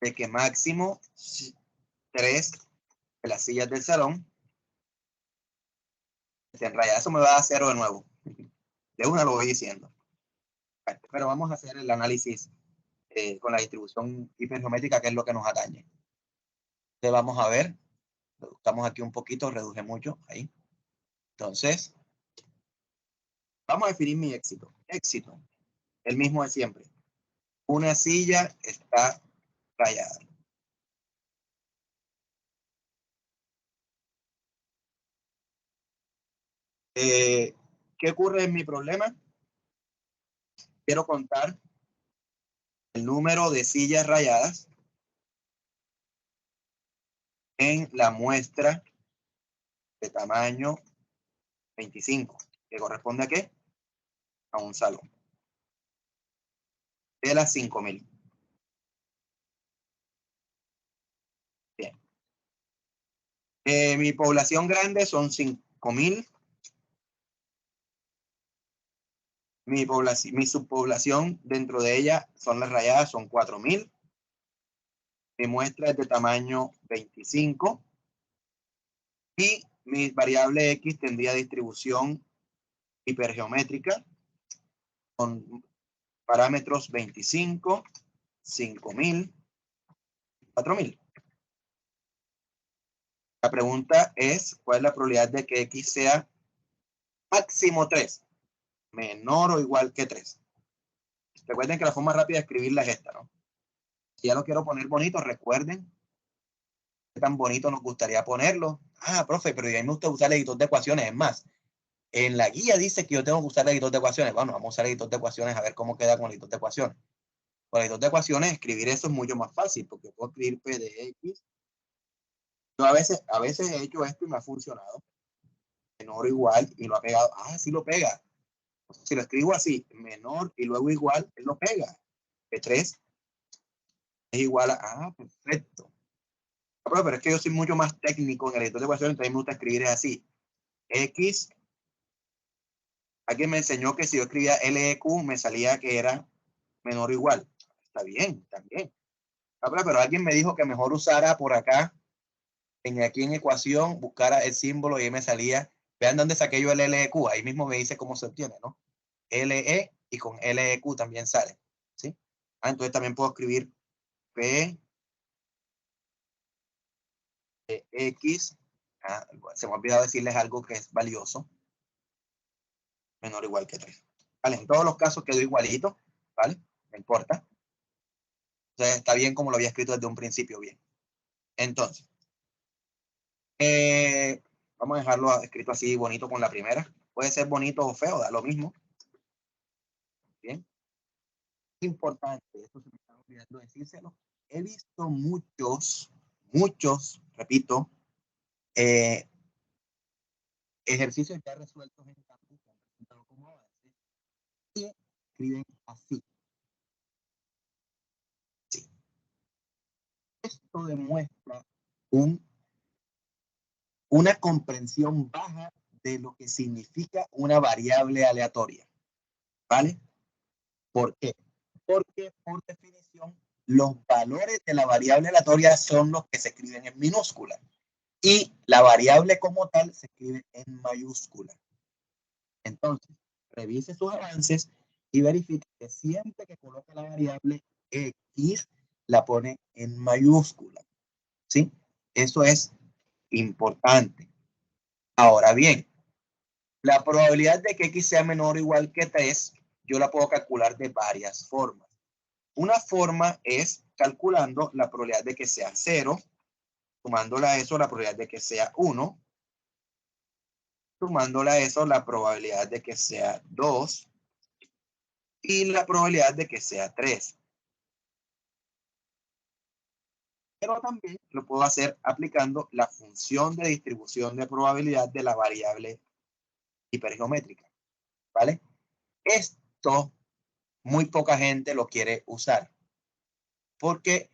[SPEAKER 1] de que máximo 3 de las sillas del salón estén rayadas. Eso me va a dar 0 de nuevo. De una lo voy diciendo. Pero vamos a hacer el análisis con la distribución hipergeométrica, que es lo que nos atañe. Entonces vamos a ver. Reduzcamos aquí un poquito, reduje mucho ahí. Entonces, vamos a definir mi éxito. Éxito, el mismo de siempre. Una silla está rayada. ¿Qué ocurre en mi problema? Quiero contar el número de sillas rayadas en la muestra de tamaño 25, que corresponde a ¿qué? A un salón. De las 5.000. Mi población grande son 5.000. Mi subpoblación dentro de ella son las rayadas, son 4.000. Mi muestra es de tamaño 25. Y mi variable X tendría distribución hipergeométrica con parámetros 25, 5.000, 4.000. La pregunta es, ¿cuál es la probabilidad de que X sea máximo 3? Menor o igual que 3. Recuerden que la forma rápida de escribirla es esta, ¿no? Si ya lo quiero poner bonito, recuerden qué tan bonito nos gustaría ponerlo. Ah, profe, pero ya me gusta usar el editor de ecuaciones. Es más, en la guía dice que yo tengo que usar el editor de ecuaciones. Bueno, vamos a usar el editor de ecuaciones a ver cómo queda con el editor de ecuaciones. Con el editor de ecuaciones, escribir eso es mucho más fácil porque puedo escribir P de X. Yo a veces he hecho esto y me ha funcionado. Menor o igual y lo ha pegado. Ah, sí lo pega. Si lo escribo así, menor y luego igual, él lo pega. P3 es igual a... Ah, perfecto. Pero es que yo soy mucho más técnico en el editor de ecuaciones, entonces me gusta escribir así. X. Alguien me enseñó que si yo escribía LEQ, me salía que era menor o igual. Está bien, también. Pero alguien me dijo que mejor usara por acá, aquí en ecuación, buscara el símbolo y ahí me salía. Vean dónde saqué yo el LEQ. Ahí mismo me dice cómo se obtiene, ¿no? LE y con LEQ también sale. ¿Sí? Entonces también puedo escribir P de X. Se me ha olvidado decirles algo que es valioso. Menor o igual que 3. ¿Vale? En todos los casos quedó igualito. ¿Vale? No importa. Entonces está bien como lo había escrito desde un principio bien. Entonces, vamos a dejarlo escrito así bonito con la primera. Puede ser bonito o feo, da lo mismo. Bien. Importante, esto se me está olvidando decírselo. He visto muchos, repito, ejercicios ya resueltos en campus que han presentado como avance y escriben así. Sí. Esto demuestra una comprensión baja de lo que significa una variable aleatoria. ¿Vale? ¿Por qué? Porque por definición los valores de la variable aleatoria son los que se escriben en minúscula y la variable como tal se escribe en mayúscula. Entonces, revise sus avances y verifique que siempre que coloque la variable X la pone en mayúscula. ¿Sí? Eso es importante. Ahora bien, la probabilidad de que X sea menor o igual que 3, yo la puedo calcular de varias formas. Una forma es calculando la probabilidad de que sea 0, sumándole a eso la probabilidad de que sea 1, sumándole a eso la probabilidad de que sea 2 y la probabilidad de que sea 3. Pero también lo puedo hacer aplicando la función de distribución de probabilidad de la variable hipergeométrica. ¿Vale? Esto muy poca gente lo quiere usar porque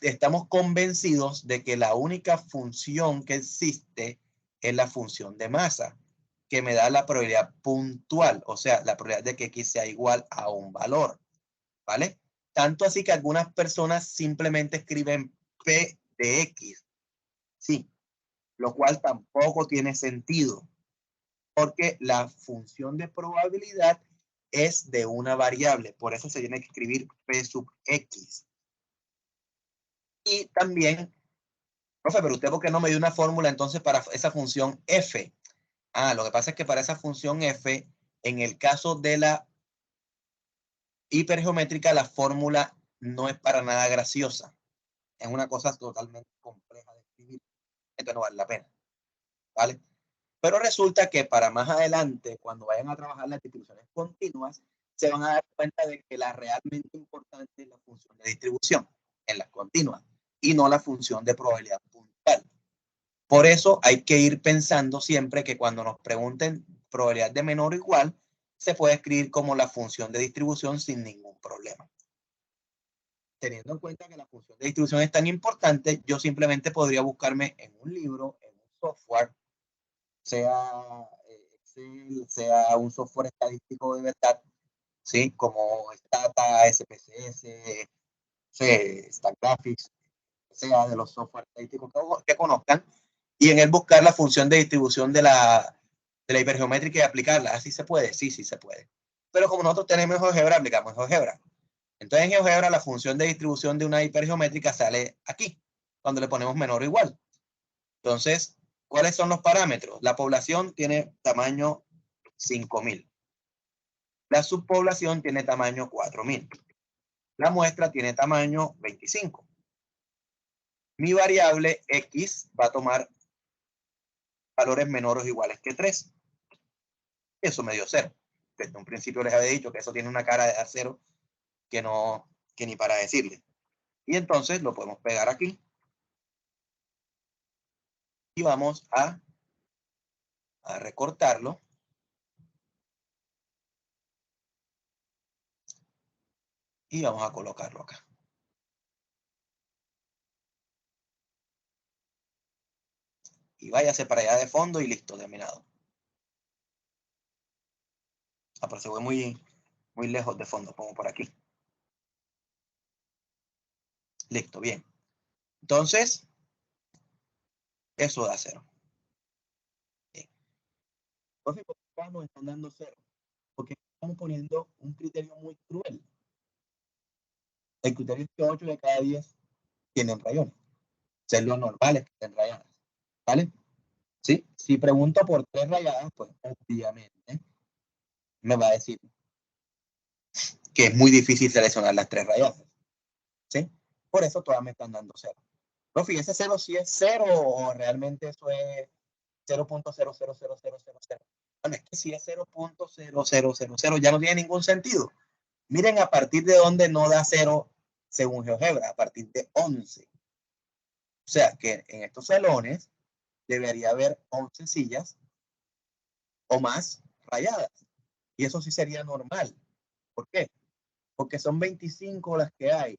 [SPEAKER 1] estamos convencidos de que la única función que existe es la función de masa, que me da la probabilidad puntual, o sea, la probabilidad de que X sea igual a un valor, ¿vale? Tanto así que algunas personas simplemente escriben P de X, sí, lo cual tampoco tiene sentido, porque la función de probabilidad es de una variable, por eso se tiene que escribir P sub X. Y también, profe, pero usted, ¿por qué no me dio una fórmula entonces para esa función f? Lo que pasa es que para esa función f, en el caso de la hipergeométrica, la fórmula no es para nada graciosa. Es una cosa totalmente compleja de escribir. Esto no vale la pena. ¿Vale? Pero resulta que para más adelante, cuando vayan a trabajar las distribuciones continuas, se van a dar cuenta de que la realmente importante es la función de distribución en las continuas y no la función de probabilidad puntual. Por eso hay que ir pensando siempre que cuando nos pregunten probabilidad de menor o igual, se puede escribir como la función de distribución sin ningún problema. Teniendo en cuenta que la función de distribución es tan importante, yo simplemente podría buscarme en un libro, en un software, sea Excel, sea un software estadístico de verdad, ¿sí? Como Stata, SPSS, StatGraphics, sea de los software estadísticos que conozcan, y en él buscar la función de distribución de la hipergeométrica y aplicarla. ¿Así se puede? Sí, sí se puede. Pero como nosotros tenemos GeoGebra, aplicamos GeoGebra. Entonces en GeoGebra la función de distribución de una hipergeométrica sale aquí, cuando le ponemos menor o igual. Entonces, ¿cuáles son los parámetros? La población tiene tamaño 5000. La subpoblación tiene tamaño 4000. La muestra tiene tamaño 25. Mi variable X va a tomar valores menores o iguales que 3. Eso me dio 0. Desde un principio les había dicho que eso tiene una cara de a 0 que ni para decirle. Y entonces lo podemos pegar aquí. Y vamos a recortarlo. Y vamos a colocarlo acá. Y váyase para allá de fondo y listo, terminado. Pero se fue muy lejos de fondo, como por aquí. Listo, bien. Entonces, eso da 0. Bien. Entonces, ¿por qué nos están dando 0? Porque estamos poniendo un criterio muy cruel. El criterio es que 8 de cada 10 tienen rayones. O sea, lo normal es que estén rayadas. ¿Vale? ¿Sí? Si pregunto por 3 rayadas, pues obviamente me va a decir que es muy difícil seleccionar las 3 rayadas. ¿Sí? Por eso todas me están dando 0. No, fíjese 0 si es 0 o realmente eso es 0.000000. Bueno, es que si es 0.0000 ya no tiene ningún sentido. Miren a partir de dónde no da 0 según GeoGebra, a partir de 11. O sea que en estos salones debería haber 11 sillas o más rayadas. Y eso sí sería normal. ¿Por qué? Porque son 25 las que hay.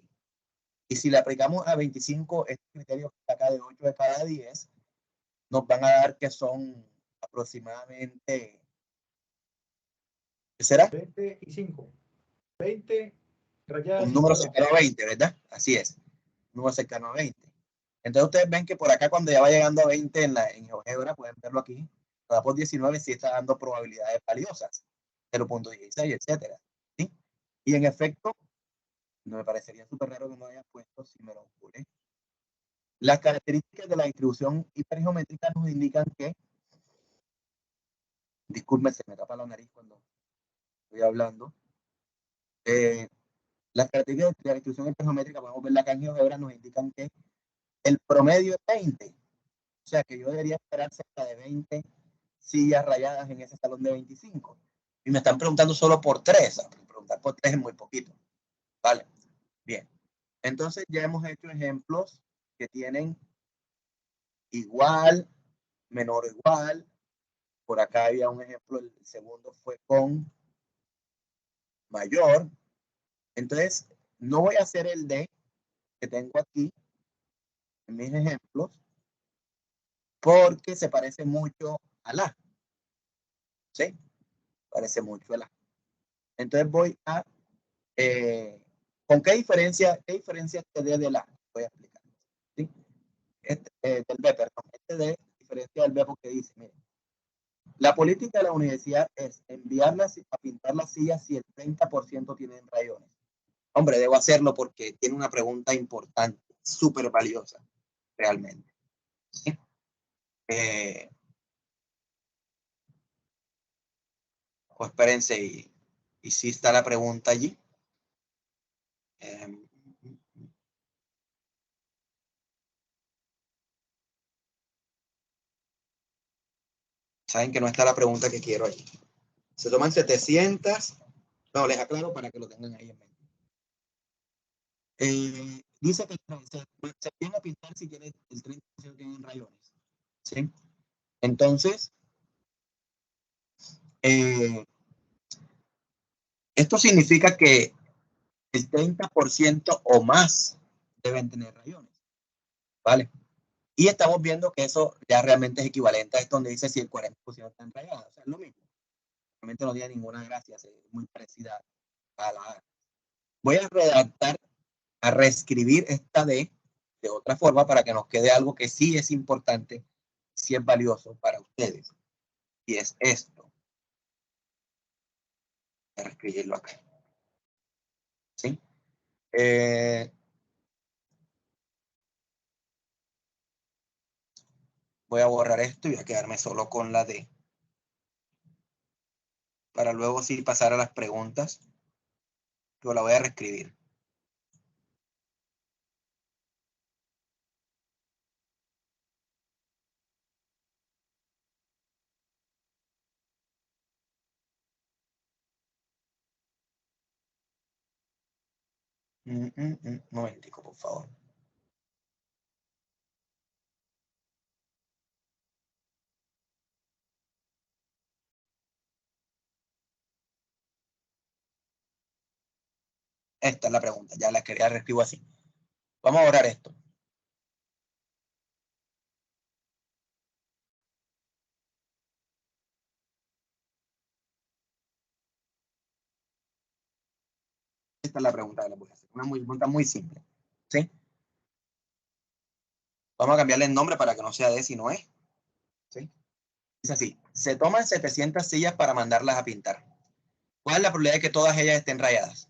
[SPEAKER 1] Y si le aplicamos a 25 este criterio que está acá de 8 de cada 10, nos van a dar que son aproximadamente, ¿qué será?
[SPEAKER 4] 25. 20 rayadas.
[SPEAKER 1] Un número cercano a 20, ¿verdad? Así es. Un número cercano a 20. Entonces ustedes ven que por acá cuando ya va llegando a 20 en GeoGebra, pueden verlo aquí, da por 19 sí está dando probabilidades valiosas, 0.16, etcétera. ¿Sí? Y en efecto, no me parecería súper raro que no haya puesto si me lo ocurre. Las características de la distribución hipergeométrica nos indican que, disculpen, se me tapa la nariz cuando estoy hablando. Las características de la distribución hipergeométrica, podemos verla acá en GeoGebra, nos indican que el promedio es 20. O sea que yo debería esperar cerca de 20 sillas rayadas en ese salón de 25. Y me están preguntando solo por 3. Preguntar por 3 es muy poquito. Vale. Bien. Entonces ya hemos hecho ejemplos que tienen igual, menor o igual. Por acá había un ejemplo, el segundo fue con mayor. Entonces, no voy a hacer el D que tengo aquí en mis ejemplos porque se parece mucho a la. ¿Sí? Parece mucho a la. Entonces voy a... ¿con qué diferencia este D de la? Voy a explicar. ¿Sí? Del B, perdón. Este D diferencia del B porque dice, miren, la política de la universidad es enviarlas a pintar las sillas si el 30% tienen rayones. Hombre, debo hacerlo porque tiene una pregunta importante, súper valiosa, realmente. ¿Sí? Pues espérense y si está la pregunta allí. Saben que no está la pregunta que quiero allí. Se toman 700. No, les aclaro para que lo tengan ahí en mente. Dice que se viene a pintar si tiene el 30% tienen rayones. ¿Sí? Entonces, esto significa que el 30% o más deben tener rayones. ¿Vale? Y estamos viendo que eso ya realmente es equivalente a esto donde dice si el 40% está enrayado. O sea, es lo mismo. Realmente no tiene ninguna gracia, es muy parecida a la A. Voy a redactar, a reescribir esta D de otra forma para que nos quede algo que sí es importante, sí es valioso para ustedes. Y es esto. Voy a reescribirlo acá. ¿Sí? Voy a borrar esto y voy a quedarme solo con la D. Para luego sí pasar a las preguntas. Yo la voy a reescribir. Un momentico, por favor. Esta es la pregunta, ya la quería reescribo así. Vamos a borrar esto. Esta es la pregunta que les voy a hacer. Una pregunta muy simple. ¿Sí? Vamos a cambiarle el nombre para que no sea D, sino E. ¿Sí? Es así. Se toman 700 sillas para mandarlas a pintar. ¿Cuál es la probabilidad de que todas ellas estén rayadas?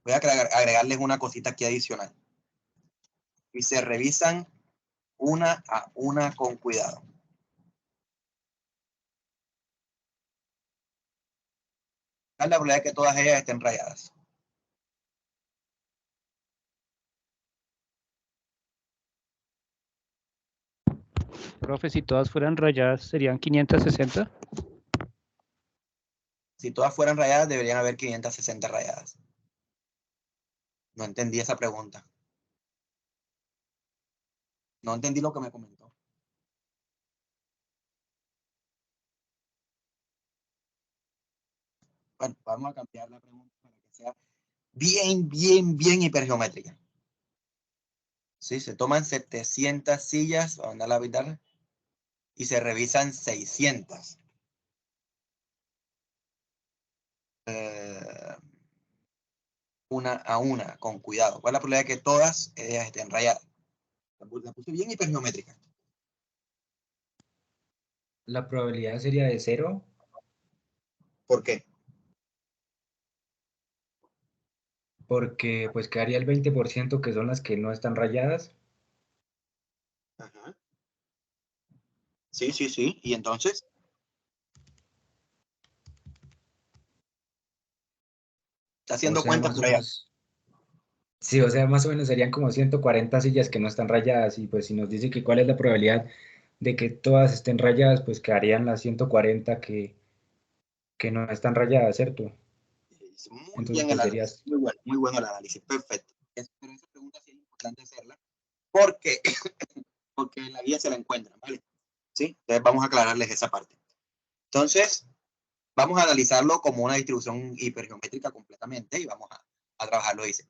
[SPEAKER 1] Voy a agregarles una cosita aquí adicional. Y se revisan una a una con cuidado. ¿Cuál es la probabilidad de que todas ellas estén rayadas?
[SPEAKER 2] Profe, si todas fueran rayadas, ¿serían 560?
[SPEAKER 1] Si todas fueran rayadas, deberían haber 560 rayadas. No entendí esa pregunta. No entendí lo que me comentó. Bueno, vamos a cambiar la pregunta para que sea bien hipergeométrica. Sí, se toman 700 sillas, van a la mitad, y se revisan 600. Una a una, con cuidado. ¿Cuál es la probabilidad de que todas ellas estén rayadas? La puse bien hipergeométrica.
[SPEAKER 5] La probabilidad sería de 0.
[SPEAKER 1] ¿Por qué?
[SPEAKER 5] Porque pues quedaría el 20% que son las que no están rayadas.
[SPEAKER 1] Ajá. Sí, sí, sí. ¿Y entonces? Está
[SPEAKER 5] O
[SPEAKER 1] haciendo
[SPEAKER 5] sea,
[SPEAKER 1] cuentas
[SPEAKER 5] más o
[SPEAKER 1] por allá.
[SPEAKER 5] menos. Sí, o sea, más o menos serían como 140 sillas que no están rayadas. Y pues si nos dice que cuál es la probabilidad de que todas estén rayadas, pues quedarían las 140 que no están rayadas, ¿cierto?
[SPEAKER 1] Muy
[SPEAKER 5] Entonces
[SPEAKER 1] bien el
[SPEAKER 5] pues sería...
[SPEAKER 1] análisis. Muy bueno el análisis. Perfecto. Pero esa pregunta sí es importante hacerla. Porque, porque en la guía se la encuentran, ¿vale? ¿Sí? Entonces vamos a aclararles esa parte. Entonces, vamos a analizarlo como una distribución hipergeométrica completamente y vamos a trabajarlo. Dice,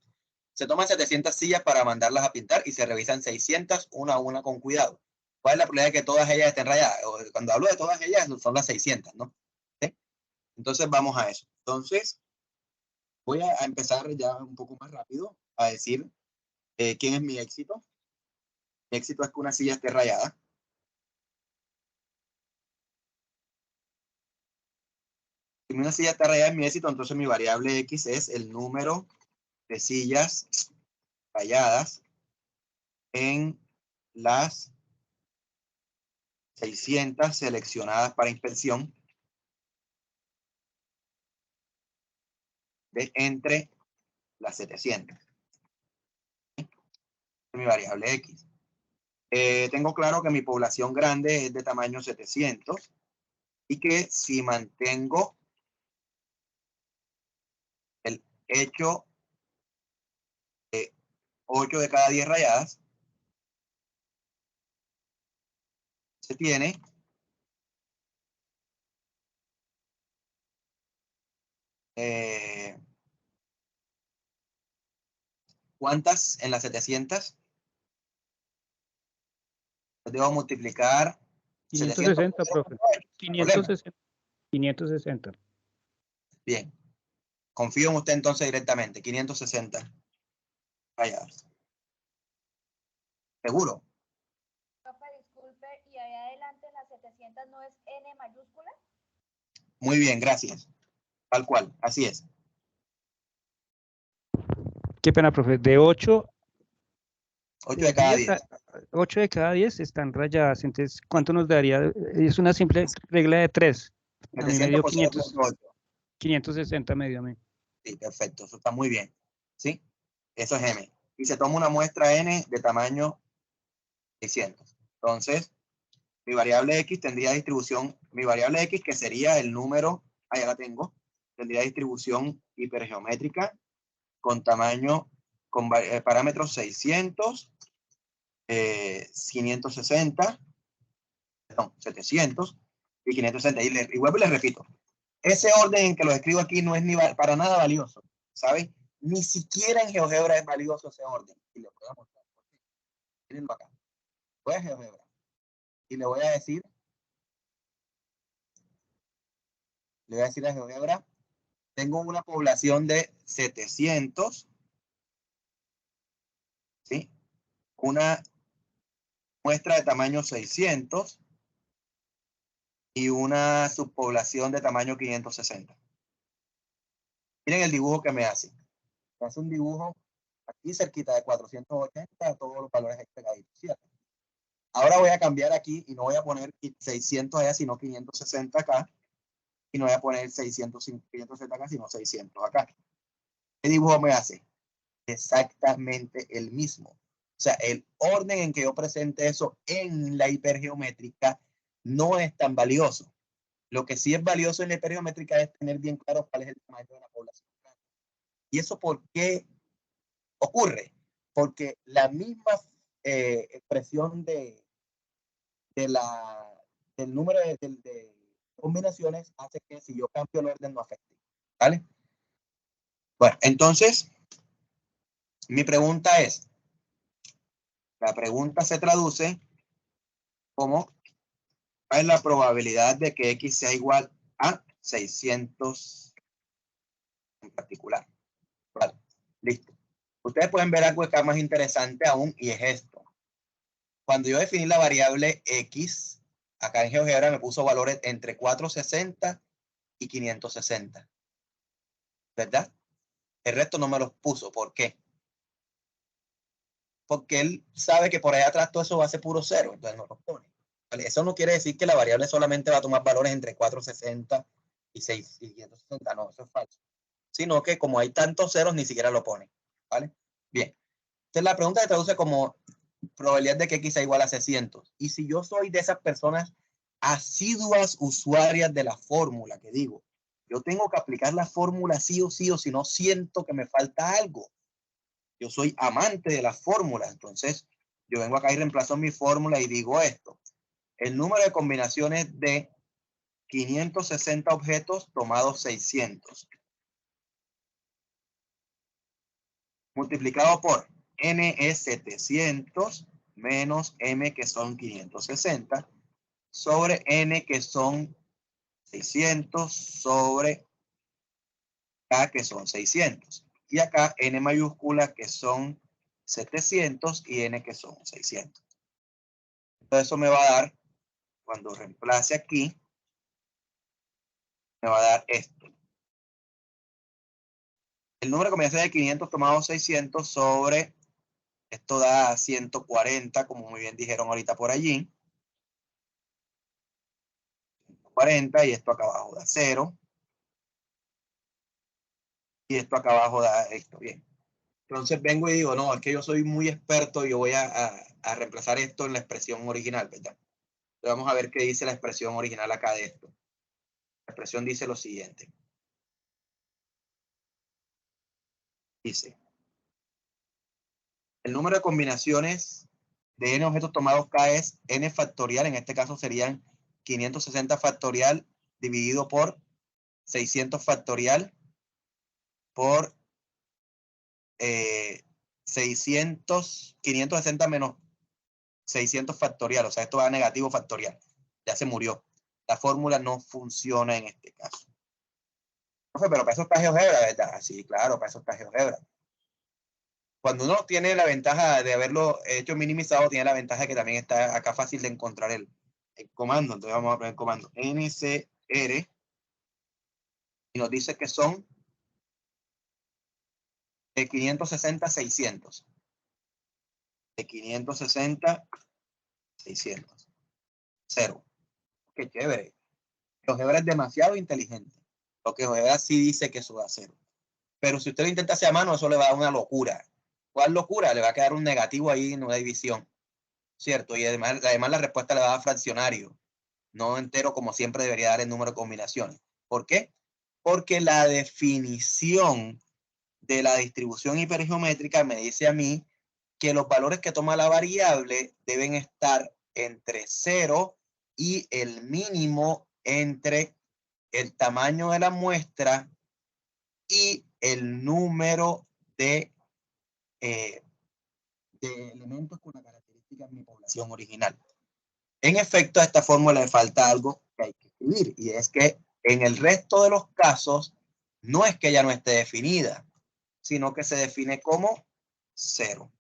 [SPEAKER 1] se toman 700 sillas para mandarlas a pintar y se revisan 600 una a una con cuidado. ¿Cuál es la probabilidad de que todas ellas estén rayadas? Cuando hablo de todas ellas, son las 600, ¿no? ¿Sí? Entonces vamos a eso. Entonces, voy a empezar ya un poco más rápido a decir quién es mi éxito. Mi éxito es que una silla esté rayada. Si una silla está rayada es mi éxito, entonces mi variable X es el número de sillas rayadas en las 600 seleccionadas para inspección de entre las 700. Mi variable X. Tengo claro que mi población grande es de tamaño 700 y que si mantengo el hecho de 8 de cada 10 rayadas, se tiene ¿Cuántas en las 700? Debo multiplicar
[SPEAKER 2] 560, profe. 560. 560.
[SPEAKER 1] Bien. Confío en usted entonces directamente. 560 rayadas. ¿Seguro?
[SPEAKER 6] Profe, disculpe, y ahí adelante en las 700 no es N mayúscula.
[SPEAKER 1] Muy bien, gracias. Tal cual, así es.
[SPEAKER 2] Qué pena, profe. De 8
[SPEAKER 1] 8 de cada 10.
[SPEAKER 2] 8 de cada 10 están rayadas. Entonces, ¿cuánto nos daría? Es una simple regla de 3. A mí me dio 560 me dio a mí.
[SPEAKER 1] Sí, perfecto. Eso está muy bien. ¿Sí? Eso es M. Y se toma una muestra N de tamaño 600. Entonces, mi variable X tendría distribución, mi variable X que sería el número, ya la tengo, tendría distribución hipergeométrica con tamaño, con parámetros 600, 560, perdón, 700 y 560. Y vuelvo y les repito, ese orden en que lo escribo aquí no es ni para nada valioso, ¿sabes? Ni siquiera en GeoGebra es valioso ese orden. Y le voy a mostrar. Mírenlo acá. Voy a GeoGebra y le voy a decir a GeoGebra, tengo una población de 700, ¿sí? Una muestra de tamaño 600 y una subpoblación de tamaño 560. Miren el dibujo que me hace. Me hace un dibujo aquí cerquita de 480, todos los valores pegaditos, ¿cierto? Ahora voy a cambiar aquí y no voy a poner 600 allá, sino 560 acá. Y no voy a poner 560 acá, sino 600 acá. ¿Qué dibujo me hace? Exactamente el mismo. O sea, el orden en que yo presente eso en la hipergeométrica no es tan valioso. Lo que sí es valioso en la hipergeométrica es tener bien claro cuál es el tamaño de la población. ¿Y eso por qué ocurre? Porque la misma expresión del número de combinaciones hace que si yo cambio el orden no afecte. ¿Vale? Bueno, entonces, mi pregunta es, la pregunta se traduce como, ¿cuál es la probabilidad de que X sea igual a 600 en particular? Vale, listo. Ustedes pueden ver algo acá más interesante aún y es esto. Cuando yo definí la variable X, acá en GeoGebra me puso valores entre 460 y 560. ¿Verdad? El resto no me los puso. ¿Por qué? Porque él sabe que por allá atrás todo eso va a ser puro cero, entonces no los pone. ¿Vale? Eso no quiere decir que la variable solamente va a tomar valores entre 460 y 560, no, eso es falso. Sino que como hay tantos ceros, ni siquiera lo pone. ¿Vale? Bien. Entonces la pregunta se traduce como probabilidad de que X sea igual a 600. Y si yo soy de esas personas asiduas usuarias de la fórmula, que digo, yo tengo que aplicar la fórmula sí o sí, o si no siento que me falta algo. Yo soy amante de las fórmulas, entonces yo vengo acá y reemplazo mi fórmula y digo esto. El número de combinaciones de 560 objetos tomados 600. Multiplicado por N es 700 menos M que son 560 sobre N que son 600 sobre K que son 600. Y acá N mayúscula que son 700 y N que son 600. Entonces eso me va a dar, cuando reemplace aquí, me va a dar esto. El número de combinaciones de 500 tomado 600 sobre, esto da 140, como muy bien dijeron ahorita por allí. 40 y esto acá abajo da 0. Y esto acá abajo da esto, bien. Entonces vengo y digo, no, es que yo soy muy experto y yo voy a reemplazar esto en la expresión original, ¿verdad? Entonces vamos a ver qué dice la expresión original acá de esto. La expresión dice lo siguiente. Dice, el número de combinaciones de n objetos tomados K es n factorial, en este caso serían 560 factorial dividido por 600 factorial por 560 menos 600 factorial, o sea, esto va a negativo factorial. Ya se murió. La fórmula no funciona en este caso. Pero para eso está GeoGebra, ¿verdad? Sí, claro, para eso está GeoGebra. Cuando uno tiene la ventaja de haberlo hecho minimizado, tiene la ventaja de que también está acá fácil de encontrar el comando. Entonces vamos a poner el comando ncr y nos dice que son de 560 a 600. De 560 600. 0. Qué chévere. GeoGebra es demasiado inteligente. Lo que GeoGebra sí dice que eso va a 0. Pero si usted lo intenta hacer a mano, eso le va a dar una locura. ¿Cuál locura? Le va a quedar un negativo ahí en una división. ¿Cierto? Y además la respuesta le va a dar fraccionario, no entero como siempre debería dar el número de combinaciones. ¿Por qué? Porque la definición de la distribución hipergeométrica me dice a mí que los valores que toma la variable deben estar entre 0 y el mínimo entre el tamaño de la muestra y el número de elementos con la característica de mi población original. En efecto, a esta fórmula le falta algo que hay que escribir, y es que en el resto de los casos no es que ya no esté definida, sino que se define como 0.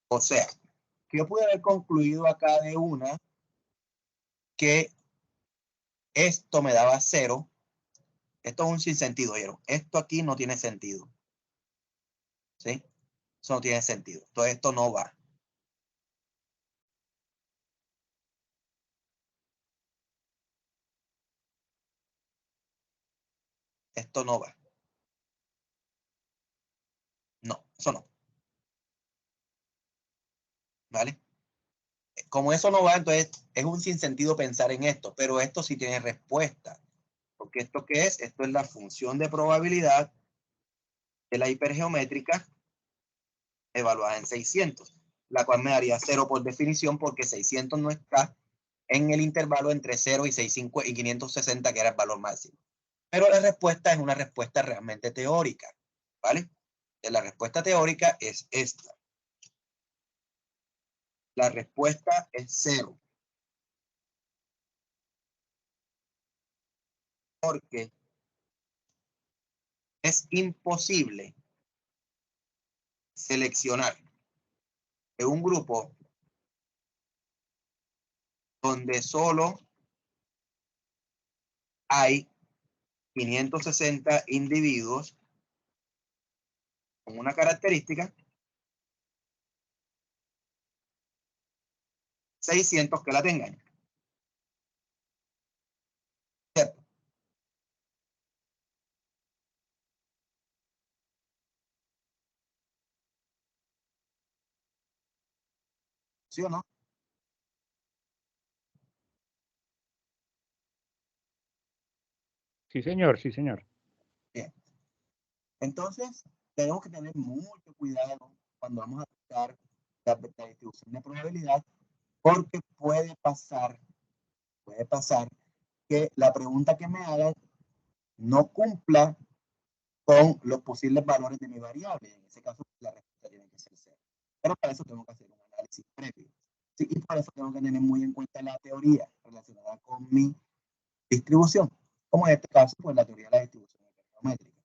[SPEAKER 1] O sea, que yo pude haber concluido acá de una que esto me daba 0. Esto es un sinsentido, ¿vieron? Esto aquí no tiene sentido. ¿Sí? Eso no tiene sentido. Entonces esto no va. Esto no va. No, eso no. ¿Vale? Como eso no va, entonces es un sinsentido pensar en esto, pero esto sí tiene respuesta. Porque ¿esto qué es? Esto es la función de probabilidad de la hipergeométrica evaluada en 600, la cual me daría 0 por definición porque 600 no está en el intervalo entre 0 y 560, que era el valor máximo. Pero la respuesta es una respuesta realmente teórica, ¿vale? La respuesta teórica es esta. La respuesta es 0. Porque es imposible seleccionar de un grupo donde solo hay 560 individuos con una característica, 600 que la tengan. ¿Cierto? ¿Sí o no?
[SPEAKER 2] Sí, señor, sí, señor.
[SPEAKER 1] Bien. Entonces, tenemos que tener mucho cuidado cuando vamos a aplicar la distribución de probabilidad, porque puede pasar que la pregunta que me hagan no cumpla con los posibles valores de mi variable. En ese caso, la respuesta tiene que ser 0. Pero para eso tengo que hacer un análisis previo. Sí, y por eso tengo que tener muy en cuenta la teoría relacionada con mi distribución, como en este caso, pues la teoría de la distribución geométrica.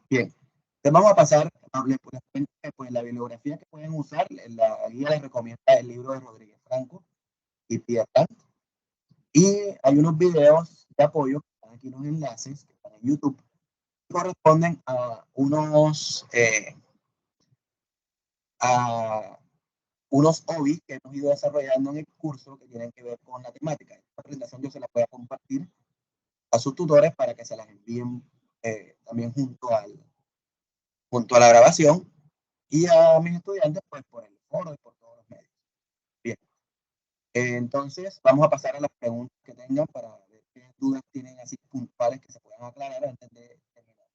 [SPEAKER 1] Bien, entonces vamos a pasar a pues, la bibliografía que pueden usar. La guía les recomienda el libro de Rodríguez Franco y Pierre Kant. Y hay unos videos de apoyo, que están aquí los enlaces, que están en YouTube, que corresponden a unos hobbies que hemos ido desarrollando en el curso que tienen que ver con la temática. Esta presentación yo se la voy a compartir a sus tutores para que se las envíen también junto a la grabación, y a mis estudiantes pues por el foro y por todos los medios. Bien, entonces vamos a pasar a las preguntas que tengan para ver qué dudas tienen así puntuales que se puedan aclarar antes de terminar.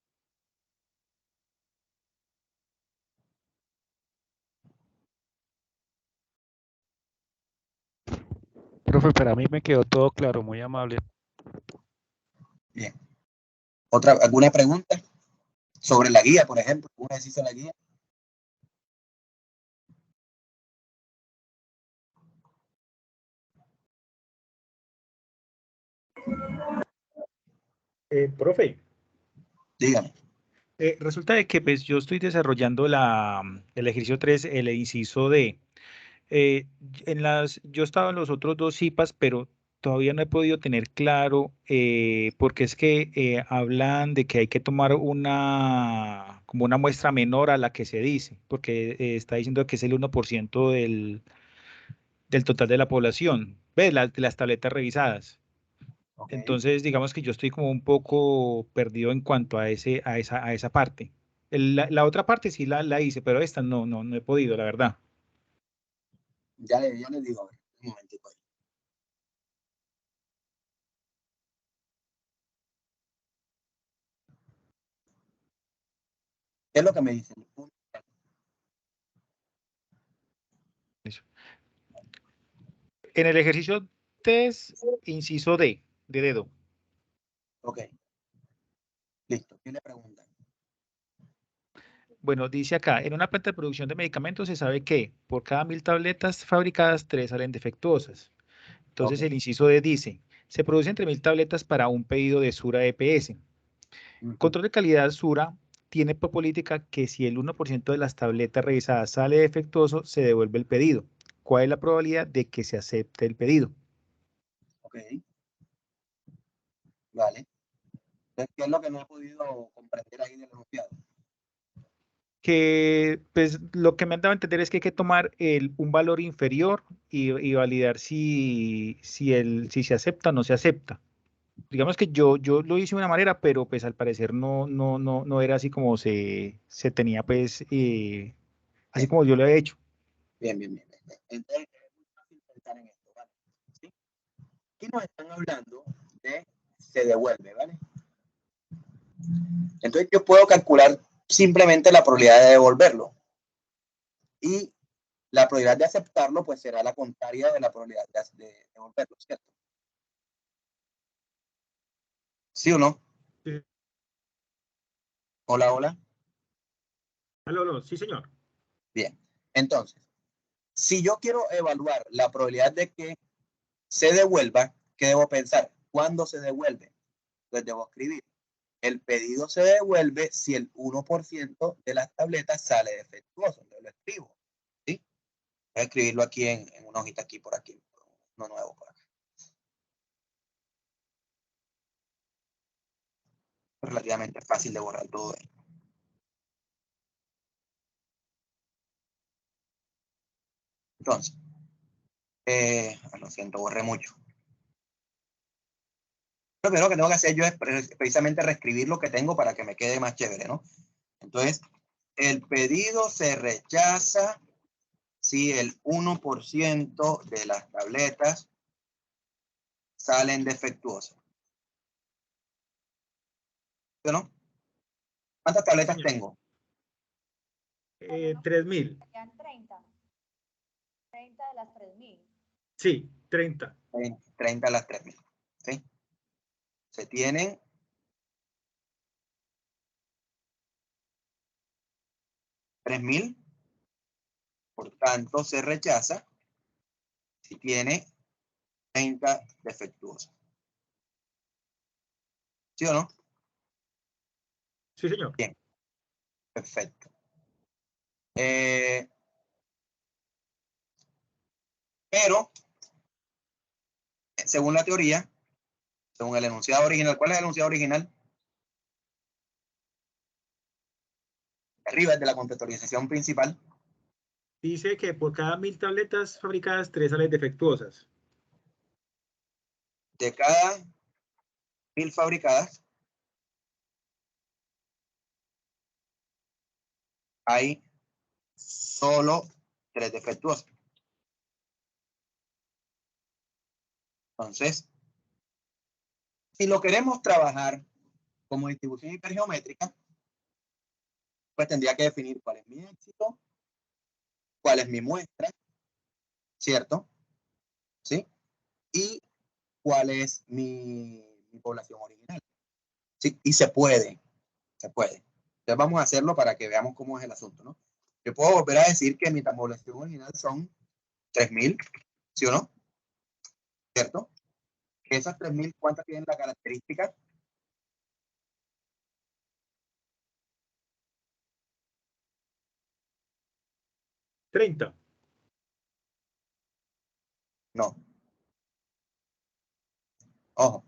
[SPEAKER 2] Profe, para mí me quedó todo claro, muy amable.
[SPEAKER 1] Bien. ¿Alguna pregunta sobre la guía, por ejemplo? ¿Un ejercicio de la guía?
[SPEAKER 4] Profe,
[SPEAKER 1] Dígame.
[SPEAKER 4] resulta de que pues, yo estoy desarrollando el ejercicio 3, el inciso D. Yo estaba en los otros dos CIPAS, pero todavía no he podido tener claro, porque es que hablan de que hay que tomar como una muestra menor a la que se dice, porque está diciendo que es el 1% del total de la población, ¿ves? De las tabletas revisadas.
[SPEAKER 1] Okay.
[SPEAKER 4] Entonces, digamos que yo estoy como un poco perdido en cuanto a esa parte. La otra parte sí la hice, pero esta no he podido, la verdad.
[SPEAKER 1] Ya les digo, a ver, un momentico ahí. ¿Qué es lo que me dicen?
[SPEAKER 4] Eso. En el ejercicio 3, inciso D, de dedo.
[SPEAKER 1] Ok. Listo. ¿Qué le preguntan?
[SPEAKER 4] Bueno, dice acá, en una planta de producción de medicamentos se sabe que por cada 1000 tabletas fabricadas, 3 salen defectuosas. Entonces
[SPEAKER 1] Ok.
[SPEAKER 4] el inciso D dice, se producen 3000 tabletas para un pedido de Sura EPS. Control de calidad Sura tiene por política que si el 1% de las tabletas revisadas sale defectuoso, se devuelve el pedido. ¿Cuál es la probabilidad de que se acepte el pedido?
[SPEAKER 1] Ok. Vale. Entonces, ¿qué es lo que no he podido comprender ahí del enunciado?
[SPEAKER 4] Que pues lo que me han dado a entender es que hay que tomar un valor inferior y validar si se acepta o no se acepta. Digamos que yo lo hice de una manera, pero pues al parecer no era así como se tenía pues, así
[SPEAKER 1] Bien,
[SPEAKER 4] como yo lo he hecho.
[SPEAKER 1] bien. Entonces, es muy fácil pensar en esto, ¿vale? ¿Sí? Aquí nos están hablando de se devuelve, ¿vale? Entonces, yo puedo calcular simplemente la probabilidad de devolverlo. Y la probabilidad de aceptarlo, pues será la contraria de la probabilidad de devolverlo, ¿cierto? ¿Sí o no?
[SPEAKER 4] Sí.
[SPEAKER 1] Hola, hola.
[SPEAKER 4] Aló, sí, señor.
[SPEAKER 1] Bien. Entonces, si yo quiero evaluar la probabilidad de que se devuelva, ¿qué debo pensar? ¿Cuándo se devuelve? Pues debo escribir. El pedido se devuelve si el 1% de las tabletas sale defectuoso. Entonces lo escribo. ¿Sí? Voy a escribirlo aquí en una hojita aquí por aquí. Uno nuevo por acá. Es relativamente fácil de borrar todo esto. Entonces, lo siento, borré mucho. Lo primero que tengo que hacer yo es precisamente reescribir lo que tengo para que me quede más chévere, ¿no? Entonces, el pedido se rechaza si el 1% de las tabletas salen defectuosas. ¿Sí o no? ¿Cuántas tabletas tengo?
[SPEAKER 4] 3000.
[SPEAKER 6] Serían 30. 30 de las 3000.
[SPEAKER 4] Sí, 30.
[SPEAKER 1] 30 a las 3000. ¿Sí? Se tienen 3000. Por tanto, se rechaza si tiene 30 defectuosas. ¿Sí o no?
[SPEAKER 4] Sí, señor.
[SPEAKER 1] Bien. Perfecto. Pero, según la teoría, según el enunciado original, ¿cuál es el enunciado original? Arriba es de la contextualización principal.
[SPEAKER 4] Dice que por cada 1000 tabletas fabricadas, 3 salen defectuosas.
[SPEAKER 1] De cada 1000 fabricadas, hay solo 3 defectuosas. Entonces, si lo queremos trabajar como distribución hipergeométrica, pues tendría que definir cuál es mi éxito, cuál es mi muestra, ¿cierto? ¿Sí? y cuál es mi población original. ¿Sí? Y se puede. Entonces vamos a hacerlo para que veamos cómo es el asunto, ¿no? Yo puedo volver a decir que mi población original son 3.000, ¿sí o no? ¿Cierto? Esas 3.000, ¿cuántas tienen la característica?
[SPEAKER 4] ¿30?
[SPEAKER 1] No. Ojo.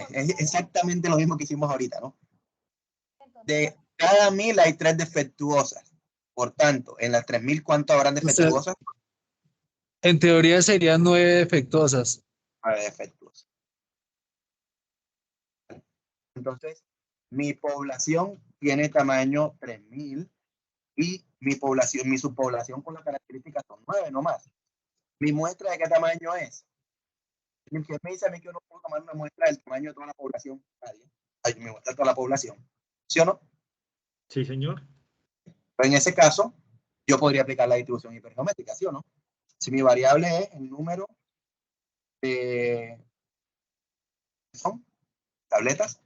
[SPEAKER 1] Es exactamente lo mismo que hicimos ahorita, ¿no? De cada 1.000 hay 3 defectuosas. Por tanto, en las 3.000, ¿cuánto habrán defectuosas?
[SPEAKER 7] En teoría serían 9 defectuosas.
[SPEAKER 1] 9 defectuosas. Entonces, mi población tiene tamaño 3.000 y mi subpoblación con las características son 9 nomás. ¿Mi muestra de qué tamaño es? ¿Quién me dice a mí que yo no puedo tomar una muestra del tamaño de toda la población? Nadie. Ay, me muestra toda la población. ¿Sí o no?
[SPEAKER 4] Sí, señor.
[SPEAKER 1] Pero en ese caso, yo podría aplicar la distribución hipergeométrica, ¿sí o no? Si mi variable es el número de... ¿Son? Tabletas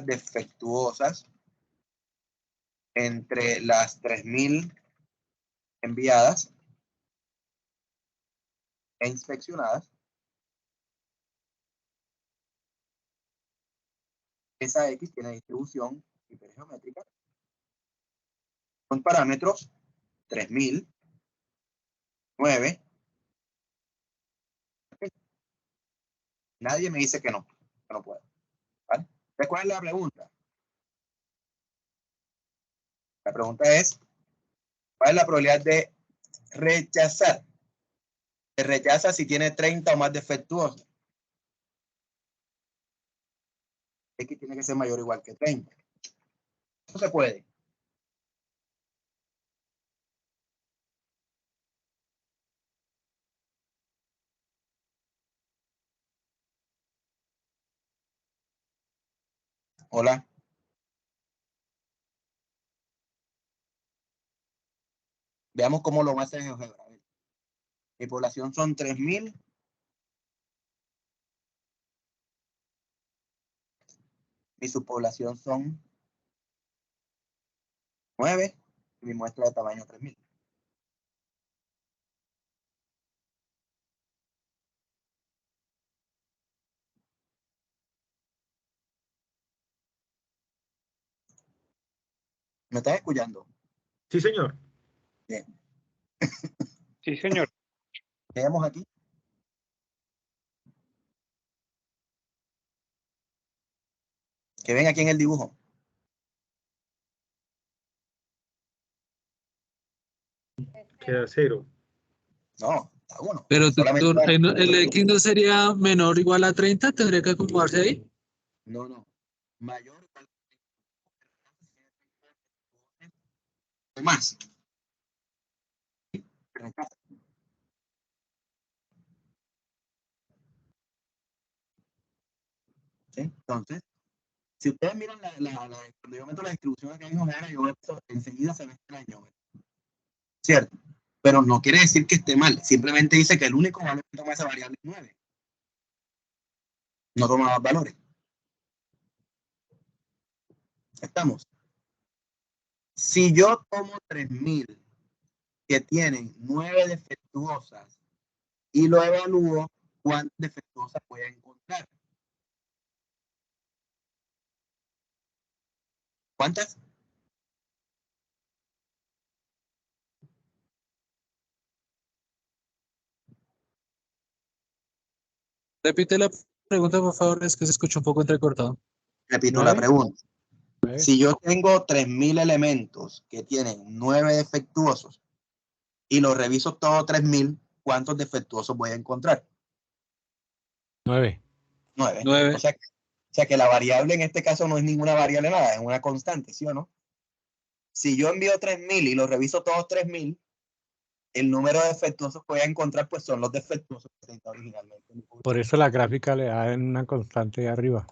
[SPEAKER 1] defectuosas entre las 3.000 enviadas e inspeccionadas. Esa X tiene distribución hipergeométrica con parámetros 3.000, 9. Nadie me dice que no puedo. ¿Vale? ¿Cuál es la pregunta? La pregunta es, ¿cuál es la probabilidad de rechazar? Se rechaza si tiene 30 o más defectuosos. X tiene que ser mayor o igual que 30. Eso se puede. Hola. Veamos cómo lo va a hacer GeoGebra. Mi población son 3.000. Mi subpoblación son 9. Y mi muestra de tamaño 3.000. ¿Me estás escuchando?
[SPEAKER 4] Sí, señor.
[SPEAKER 1] Bien.
[SPEAKER 2] Sí, señor.
[SPEAKER 1] Veamos aquí. Que ven aquí en el dibujo.
[SPEAKER 4] Queda 0.
[SPEAKER 1] No, está 1.
[SPEAKER 7] Pero
[SPEAKER 1] Solamente
[SPEAKER 7] el X no sería menor o igual a 30, tendría que acomodarse ahí.
[SPEAKER 1] no. Mayor o más. ¿Sí? Entonces, si ustedes miran cuando yo meto la distribución aquí en GeoGebra, yo veo esto, enseguida se ve el año. ¿Cierto? Pero no quiere decir que esté mal. Simplemente dice que el único valor que toma esa variable es 9. No toma más valores. Estamos. Si yo tomo 3.000 que tienen 9 defectuosas y lo evalúo, ¿cuántas defectuosas voy a encontrar? ¿Cuántas?
[SPEAKER 7] Repite la pregunta, por favor, es que se escucha un poco entrecortado.
[SPEAKER 1] Repito
[SPEAKER 2] 9.
[SPEAKER 1] la pregunta.
[SPEAKER 2] 9.
[SPEAKER 1] Si yo tengo 3.000 elementos que tienen 9 defectuosos y los reviso todos 3.000, ¿cuántos defectuosos voy a encontrar?
[SPEAKER 2] 9.
[SPEAKER 1] 9.
[SPEAKER 7] 9.
[SPEAKER 1] O sea que la variable en este caso no es ninguna variable nada, es una constante, ¿sí o no? Si yo envío 3.000 y los reviso todos 3.000, el número de defectuosos que voy a encontrar pues son los defectuosos presentados originalmente.
[SPEAKER 2] Por eso la gráfica le da en una constante de arriba.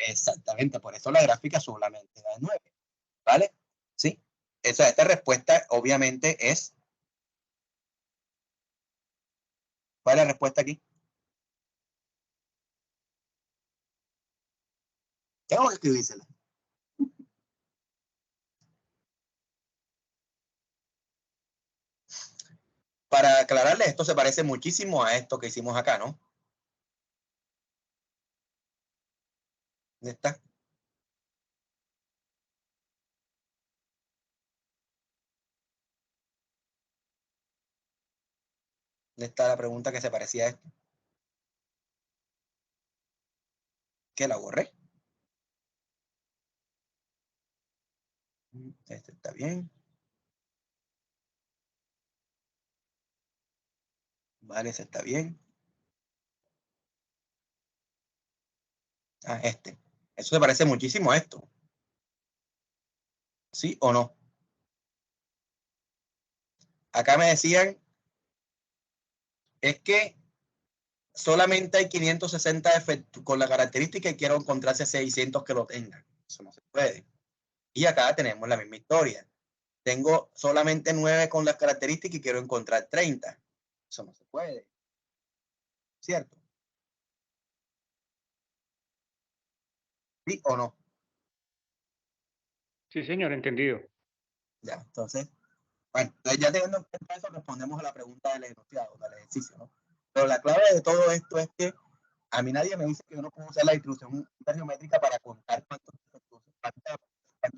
[SPEAKER 1] Exactamente, por eso la gráfica solamente da 9. ¿Vale? Sí. Esta respuesta obviamente es ¿Cuál es la respuesta aquí? Tengo que escribírsela. Para aclararles, esto se parece muchísimo a esto que hicimos acá, ¿no? ¿Dónde está? ¿Dónde está la pregunta que se parecía a esto? Que la borré. Este está bien. Vale, ese está bien. Ah, este. Eso se parece muchísimo a esto. ¿Sí o no? Acá me decían, es que solamente hay 560 efectos con la característica y quiero encontrarse 600 que lo tengan. Eso no se puede. Y acá tenemos la misma historia. Tengo solamente 9 con las características y quiero encontrar 30. Eso no se puede. ¿Cierto? ¿Sí o no?
[SPEAKER 2] Sí, señor, entendido.
[SPEAKER 1] Ya, entonces, bueno, ya teniendo en cuenta eso, respondemos a la pregunta del enunciado, del ejercicio, ¿no? Pero la clave de todo esto es que a mí nadie me dice que yo no puedo usar la distribución hipergeométrica para contar cuántos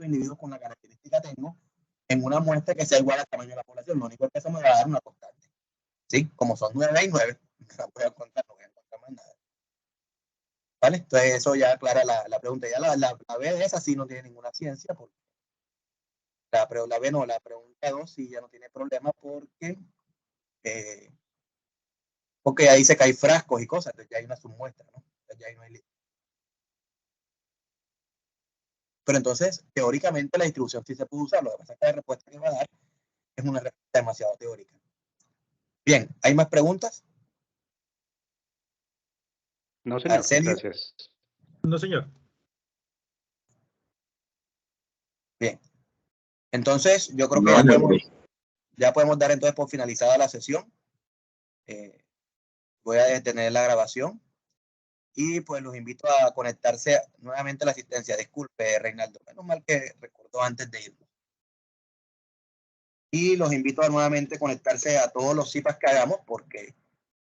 [SPEAKER 1] individuos con la característica tengo en una muestra que sea igual al tamaño de la población. Lo único es que eso me va a dar una constante. ¿Sí? Como son 9 y 9, no voy a contar, no voy a encontrar más nada. ¿Vale? Entonces eso ya aclara la pregunta. Ya la B de esa sí no tiene ninguna ciencia, porque la B no, la pregunta 2 sí ya no tiene problema porque ahí dice que hay frascos y cosas, entonces ya hay una submuestra, ¿no? Entonces ya ahí no hay límite. Pero entonces, teóricamente la distribución sí se puede usar, lo que pasa es que la respuesta que va a dar es una respuesta demasiado teórica. Bien, ¿hay más preguntas?
[SPEAKER 2] No, señor.
[SPEAKER 1] Arsenio.
[SPEAKER 2] Gracias.
[SPEAKER 4] No, señor.
[SPEAKER 1] Bien. Entonces, yo creo que ya podemos dar entonces por finalizada la sesión. Voy a detener la grabación y pues los invito a conectarse nuevamente a la asistencia. Disculpe, Reinaldo, menos mal que recordó antes de irnos. Y los invito a nuevamente conectarse a todos los CIPAS que hagamos, porque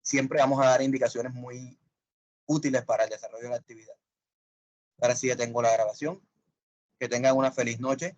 [SPEAKER 1] siempre vamos a dar indicaciones muy útiles para el desarrollo de la actividad. Ahora sí detengo la grabación. Que tengan una feliz noche.